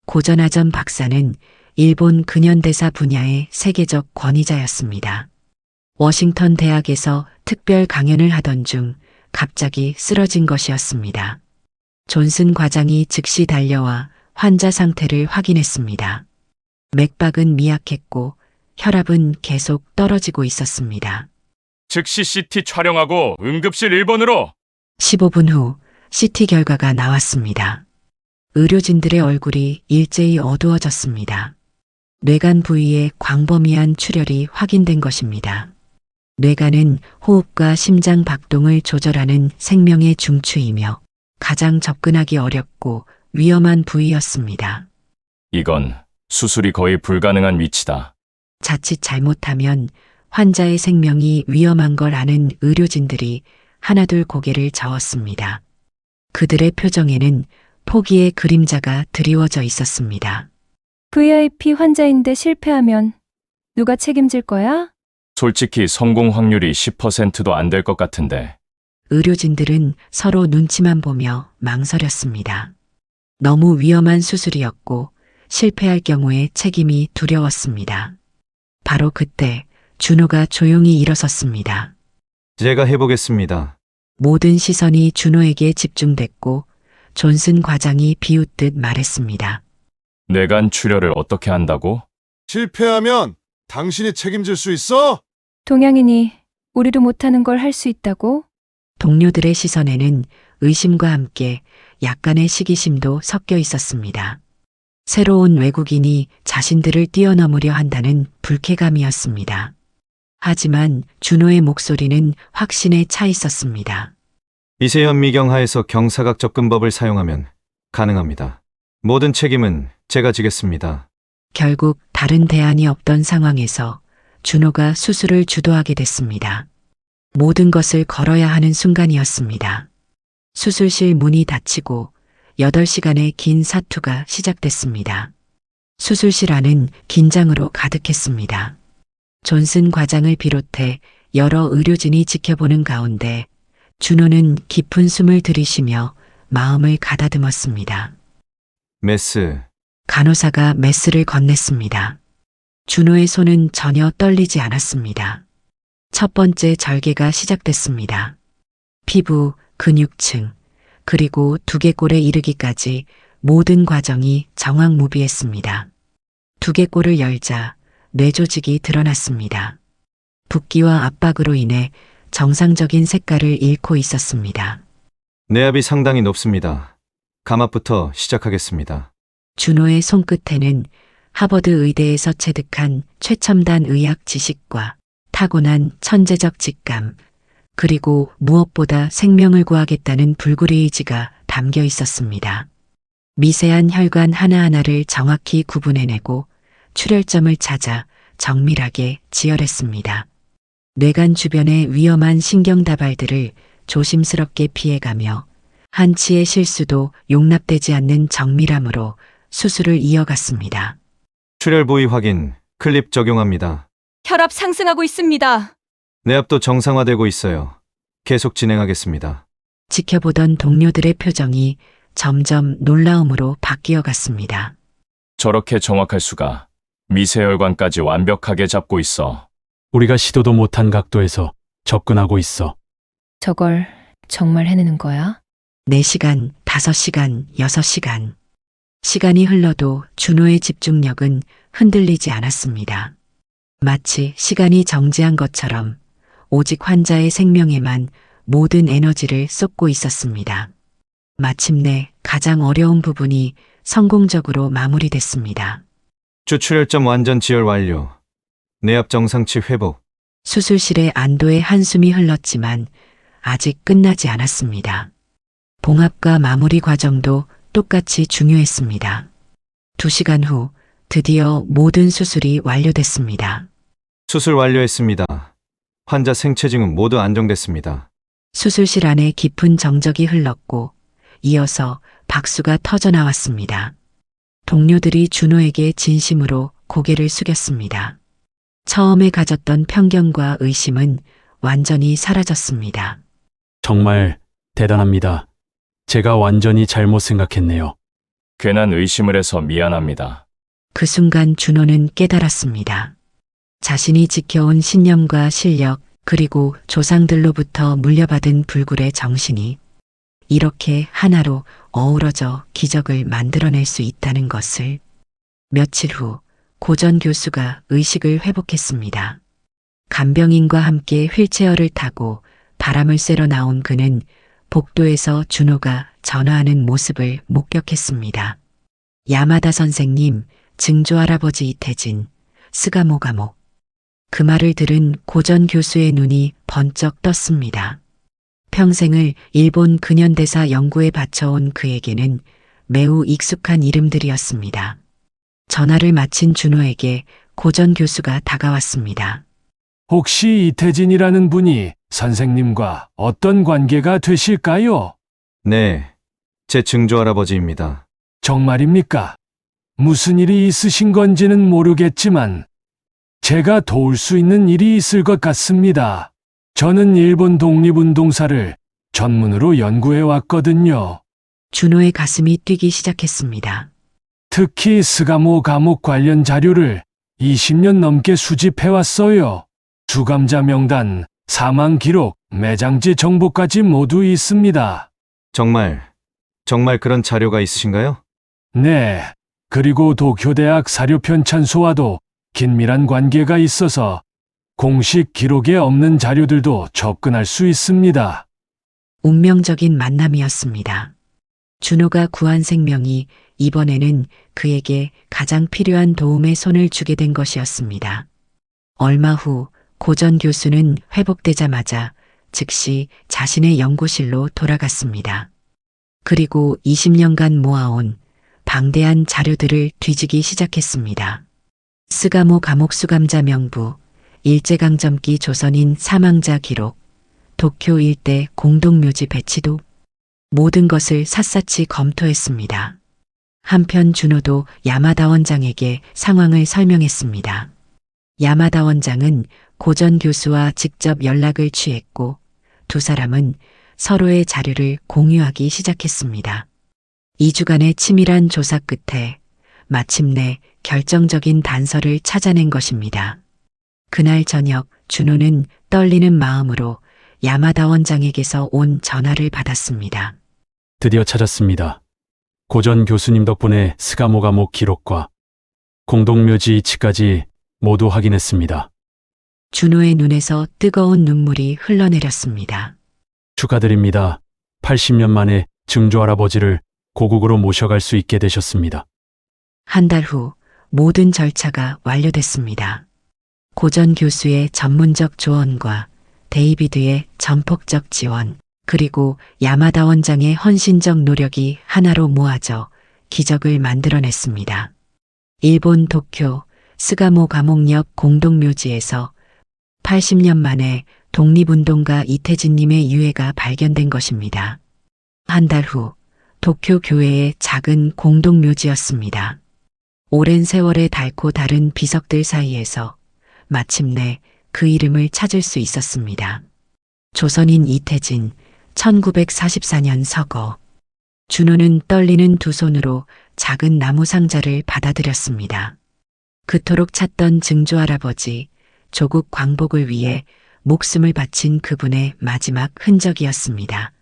고전하전 박사는 일본 근현대사 분야의 세계적 권위자였습니다. 워싱턴 대학에서 특별 강연을 하던 중 갑자기 쓰러진 것이었습니다. 존슨 과장이 즉시 달려와 환자 상태를 확인했습니다. 맥박은 미약했고 혈압은 계속 떨어지고 있었습니다. 즉시 CT 촬영하고 응급실 1번으로. 15분 후 CT 결과가 나왔습니다. 의료진들의 얼굴이 일제히 어두워졌습니다. 뇌간 부위에 광범위한 출혈이 확인된 것입니다. 뇌간은 호흡과 심장 박동을 조절하는 생명의 중추이며 가장 접근하기 어렵고 위험한 부위였습니다. 이건 수술이 거의 불가능한 위치다. 자칫 잘못하면 환자의 생명이 위험한 걸 아는 의료진들이 하나둘 고개를 저었습니다. 그들의 표정에는 포기의 그림자가 드리워져 있었습니다. VIP 환자인데 실패하면 누가 책임질 거야? 솔직히 성공 확률이 10%도 안 될 것 같은데. 의료진들은 서로 눈치만 보며 망설였습니다. 너무 위험한 수술이었고 실패할 경우에 책임이 두려웠습니다. 바로 그때 준호가 조용히 일어섰습니다. 제가 해보겠습니다. 모든 시선이 준호에게 집중됐고 존슨 과장이 비웃듯 말했습니다. 뇌간 출혈을 어떻게 한다고? 실패하면 당신이 책임질 수 있어? 동양인이 우리도 못하는 걸 할 수 있다고? 동료들의 시선에는 의심과 함께 약간의 시기심도 섞여 있었습니다. 새로운 외국인이 자신들을 뛰어넘으려 한다는 불쾌감이었습니다. 하지만 준호의 목소리는 확신에 차 있었습니다. 미세현미경 하에서 경사각 접근법을 사용하면 가능합니다. 모든 책임은 제가 지겠습니다. 결국 다른 대안이 없던 상황에서 준호가 수술을 주도하게 됐습니다. 모든 것을 걸어야 하는 순간이었습니다. 수술실 문이 닫히고 8시간의 긴 사투가 시작됐습니다. 수술실 안은 긴장으로 가득했습니다. 존슨 과장을 비롯해 여러 의료진이 지켜보는 가운데 준호는 깊은 숨을 들이쉬며 마음을 가다듬었습니다. 메스. 간호사가 메스를 건넸습니다. 준호의 손은 전혀 떨리지 않았습니다. 첫 번째 절개가 시작됐습니다. 피부, 근육층, 그리고 두개골에 이르기까지 모든 과정이 정확무비했습니다. 두개골을 열자 뇌조직이 드러났습니다. 붓기와 압박으로 인해 정상적인 색깔을 잃고 있었습니다. 뇌압이 상당히 높습니다. 감압부터 시작하겠습니다. 준호의 손끝에는 하버드 의대에서 체득한 최첨단 의학 지식과 타고난 천재적 직감, 그리고 무엇보다 생명을 구하겠다는 불굴의 의지가 담겨 있었습니다. 미세한 혈관 하나하나를 정확히 구분해내고 출혈점을 찾아 정밀하게 지혈했습니다. 뇌간 주변의 위험한 신경다발들을 조심스럽게 피해가며 한치의 실수도 용납되지 않는 정밀함으로 수술을 이어갔습니다. 출혈 부위 확인, 클립 적용합니다. 혈압 상승하고 있습니다. 뇌압도 정상화되고 있어요. 계속 진행하겠습니다. 지켜보던 동료들의 표정이 점점 놀라움으로 바뀌어 갔습니다. 저렇게 정확할 수가. 미세혈관까지 완벽하게 잡고 있어. 우리가 시도도 못한 각도에서 접근하고 있어. 저걸 정말 해내는 거야? 4시간, 5시간, 6시간. 시간이 흘러도 준호의 집중력은 흔들리지 않았습니다. 마치 시간이 정지한 것처럼 오직 환자의 생명에만 모든 에너지를 쏟고 있었습니다. 마침내 가장 어려운 부분이 성공적으로 마무리됐습니다. 주출혈점 완전 지혈 완료. 뇌압 정상치 회복. 수술실에 안도의 한숨이 흘렀지만 아직 끝나지 않았습니다. 봉합과 마무리 과정도 똑같이 중요했습니다. 2시간 후 드디어 모든 수술이 완료됐습니다. 수술 완료했습니다. 환자 생체증은 모두 안정됐습니다. 수술실 안에 깊은 정적이 흘렀고 이어서 박수가 터져 나왔습니다. 동료들이 준호에게 진심으로 고개를 숙였습니다. 처음에 가졌던 편견과 의심은 완전히 사라졌습니다. 정말 대단합니다. 제가 완전히 잘못 생각했네요. 괜한 의심을 해서 미안합니다. 그 순간 준호는 깨달았습니다. 자신이 지켜온 신념과 실력, 그리고 조상들로부터 물려받은 불굴의 정신이 이렇게 하나로 어우러져 기적을 만들어낼 수 있다는 것을. 며칠 후 고전 교수가 의식을 회복했습니다. 간병인과 함께 휠체어를 타고 바람을 쐬러 나온 그는 복도에서 준호가 전화하는 모습을 목격했습니다. 야마다 선생님, 증조할아버지 이태진, 스가모가목. 그 말을 들은 고전 교수의 눈이 번쩍 떴습니다. 평생을 일본 근현대사 연구에 바쳐온 그에게는 매우 익숙한 이름들이었습니다. 전화를 마친 준호에게 고전 교수가 다가왔습니다. 혹시 이태진이라는 분이 선생님과 어떤 관계가 되실까요? 네, 제 증조할아버지입니다. 정말입니까? 무슨 일이 있으신 건지는 모르겠지만 제가 도울 수 있는 일이 있을 것 같습니다. 저는 일본 독립운동사를 전문으로 연구해 왔거든요. 준호의 가슴이 뛰기 시작했습니다. 특히 스가모 감옥 관련 자료를 20년 넘게 수집해 왔어요. 수감자 명단, 사망 기록, 매장지 정보까지 모두 있습니다. 정말 그런 자료가 있으신가요? 네. 그리고 도쿄대학 사료편찬소와도 긴밀한 관계가 있어서 공식 기록에 없는 자료들도 접근할 수 있습니다. 운명적인 만남이었습니다. 준호가 구한 생명이 이번에는 그에게 가장 필요한 도움의 손을 주게 된 것이었습니다. 얼마 후 고전 교수는 회복되자마자 즉시 자신의 연구실로 돌아갔습니다. 그리고 20년간 모아온 방대한 자료들을 뒤지기 시작했습니다. 스가모 감옥 수감자 명부, 일제강점기 조선인 사망자 기록, 도쿄 일대 공동묘지 배치도 모든 것을 샅샅이 검토했습니다. 한편 준호도 야마다 원장에게 상황을 설명했습니다. 야마다 원장은 고전 교수와 직접 연락을 취했고 두 사람은 서로의 자료를 공유하기 시작했습니다. 2주간의 치밀한 조사 끝에 마침내 결정적인 단서를 찾아낸 것입니다. 그날 저녁 준호는 떨리는 마음으로 야마다 원장에게서 온 전화를 받았습니다. 드디어 찾았습니다. 고전 교수님 덕분에 스가모 감옥 기록과 공동묘지 위치까지 모두 확인했습니다. 준호의 눈에서 뜨거운 눈물이 흘러내렸습니다. 축하드립니다. 80년 만에 증조할아버지를 고국으로 모셔갈 수 있게 되셨습니다. 한 달 후 모든 절차가 완료됐습니다. 고전 교수의 전문적 조언과 데이비드의 전폭적 지원, 그리고 야마다 원장의 헌신적 노력이 하나로 모아져 기적을 만들어냈습니다. 일본 도쿄 스가모 감옥역 공동묘지에서 80년 만에 독립운동가 이태진님의 유해가 발견된 것입니다. 한 달 후 도쿄 교회의 작은 공동묘지였습니다. 오랜 세월의 닳고 다른 비석들 사이에서 마침내 그 이름을 찾을 수 있었습니다. 조선인 이태진, 1944년 서거. 준호는 떨리는 두 손으로 작은 나무 상자를 받아들였습니다. 그토록 찾던 증조할아버지, 조국 광복을 위해 목숨을 바친 그분의 마지막 흔적이었습니다.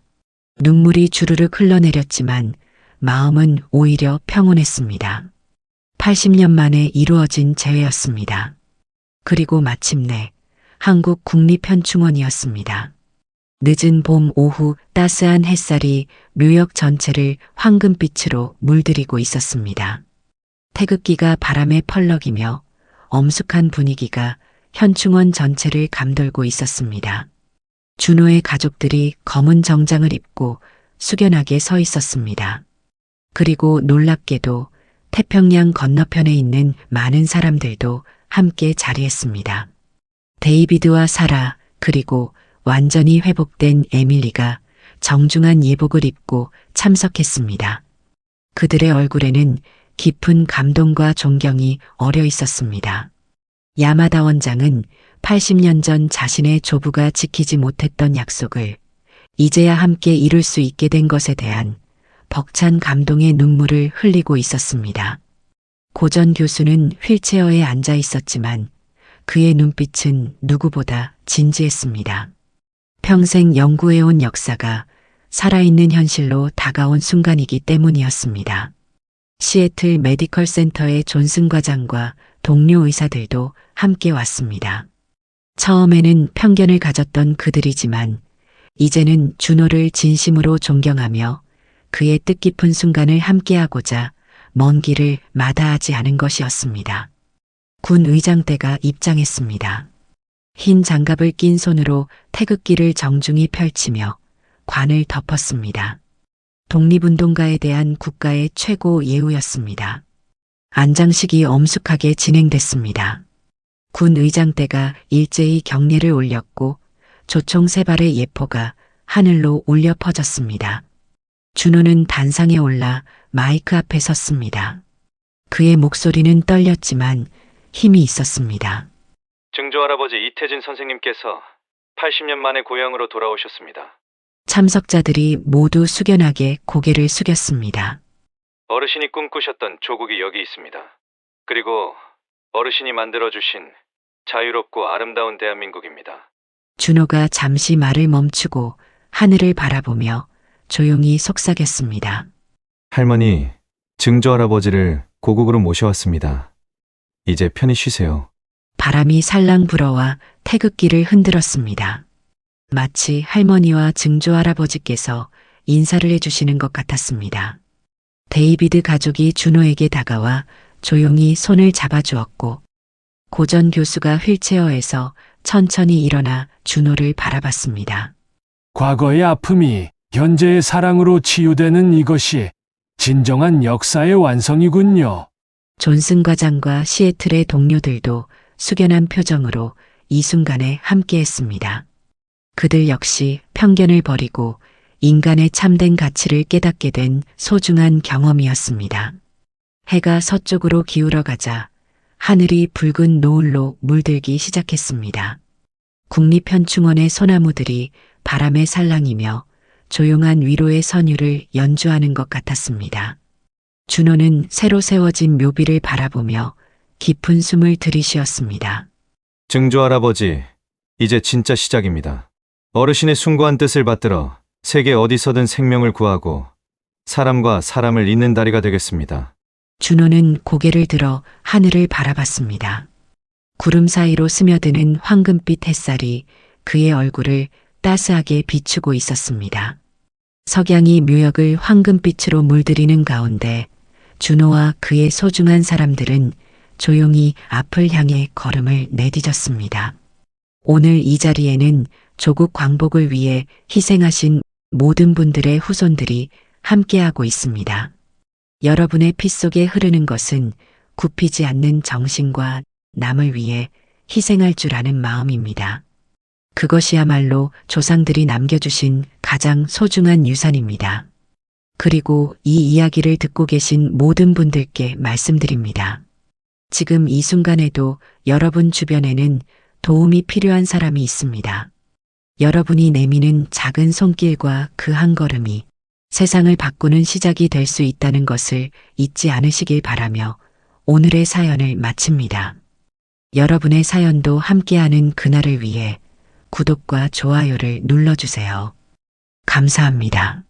눈물이 주르륵 흘러내렸지만 마음은 오히려 평온했습니다. 80년 만에 이루어진 재회였습니다. 그리고 마침내 한국 국립현충원이었습니다. 늦은 봄 오후 따스한 햇살이 묘역 전체를 황금빛으로 물들이고 있었습니다. 태극기가 바람에 펄럭이며 엄숙한 분위기가 현충원 전체를 감돌고 있었습니다. 준호의 가족들이 검은 정장을 입고 숙연하게 서 있었습니다. 그리고 놀랍게도 태평양 건너편에 있는 많은 사람들도 함께 자리했습니다. 데이비드와 사라, 그리고 완전히 회복된 에밀리가 정중한 예복을 입고 참석했습니다. 그들의 얼굴에는 깊은 감동과 존경이 어려 있었습니다. 야마다 원장은 80년 전 자신의 조부가 지키지 못했던 약속을 이제야 함께 이룰 수 있게 된 것에 대한 벅찬 감동의 눈물을 흘리고 있었습니다. 고전 교수는 휠체어에 앉아 있었지만 그의 눈빛은 누구보다 진지했습니다. 평생 연구해온 역사가 살아있는 현실로 다가온 순간이기 때문이었습니다. 시애틀 메디컬 센터의 존슨 과장과 동료 의사들도 함께 왔습니다. 처음에는 편견을 가졌던 그들이지만 이제는 준호를 진심으로 존경하며 그의 뜻깊은 순간을 함께하고자 먼 길을 마다하지 않은 것이었습니다. 군 의장대가 입장했습니다. 흰 장갑을 낀 손으로 태극기를 정중히 펼치며 관을 덮었습니다. 독립운동가에 대한 국가의 최고 예우였습니다. 안장식이 엄숙하게 진행됐습니다. 군 의장대가 일제히 경례를 올렸고 조총 3발의 예포가 하늘로 울려 퍼졌습니다. 준호는 단상에 올라 마이크 앞에 섰습니다. 그의 목소리는 떨렸지만 힘이 있었습니다. 증조 할아버지 이태진 선생님께서 80년 만에 고향으로 돌아오셨습니다. 참석자들이 모두 숙연하게 고개를 숙였습니다. 어르신이 꿈꾸셨던 조국이 여기 있습니다. 그리고 어르신이 만들어주신 자유롭고 아름다운 대한민국입니다. 준호가 잠시 말을 멈추고 하늘을 바라보며 조용히 속삭였습니다. 할머니, 증조 할아버지를 고국으로 모셔왔습니다. 이제 편히 쉬세요. 바람이 살랑 불어와 태극기를 흔들었습니다. 마치 할머니와 증조 할아버지께서 인사를 해주시는 것 같았습니다. 데이비드 가족이 준호에게 다가와 조용히 손을 잡아주었고 고전 교수가 휠체어에서 천천히 일어나 준호를 바라봤습니다. 과거의 아픔이 현재의 사랑으로 치유되는 이것이 진정한 역사의 완성이군요. 존슨 과장과 시애틀의 동료들도 숙연한 표정으로 이 순간에 함께했습니다. 그들 역시 편견을 버리고 인간의 참된 가치를 깨닫게 된 소중한 경험이었습니다. 해가 서쪽으로 기울어가자 하늘이 붉은 노을로 물들기 시작했습니다. 국립현충원의 소나무들이 바람에 살랑이며 조용한 위로의 선율을 연주하는 것 같았습니다. 준호는 새로 세워진 묘비를 바라보며 깊은 숨을 들이쉬었습니다. 증조 할아버지, 이제 진짜 시작입니다. 어르신의 숭고한 뜻을 받들어 세계 어디서든 생명을 구하고 사람과 사람을 잇는 다리가 되겠습니다. 준호는 고개를 들어 하늘을 바라봤습니다. 구름 사이로 스며드는 황금빛 햇살이 그의 얼굴을 따스하게 비추고 있었습니다. 석양이 묘역을 황금빛으로 물들이는 가운데 준호와 그의 소중한 사람들은 조용히 앞을 향해 걸음을 내디뎠습니다. 오늘 이 자리에는 조국 광복을 위해 희생하신 모든 분들의 후손들이 함께하고 있습니다. 여러분의 피 속에 흐르는 것은 굽히지 않는 정신과 남을 위해 희생할 줄 아는 마음입니다. 그것이야말로 조상들이 남겨주신 가장 소중한 유산입니다. 그리고 이 이야기를 듣고 계신 모든 분들께 말씀드립니다. 지금 이 순간에도 여러분 주변에는 도움이 필요한 사람이 있습니다. 여러분이 내미는 작은 손길과 그 한 걸음이 세상을 바꾸는 시작이 될 수 있다는 것을 잊지 않으시길 바라며 오늘의 사연을 마칩니다. 여러분의 사연도 함께하는 그날을 위해 구독과 좋아요를 눌러주세요. 감사합니다.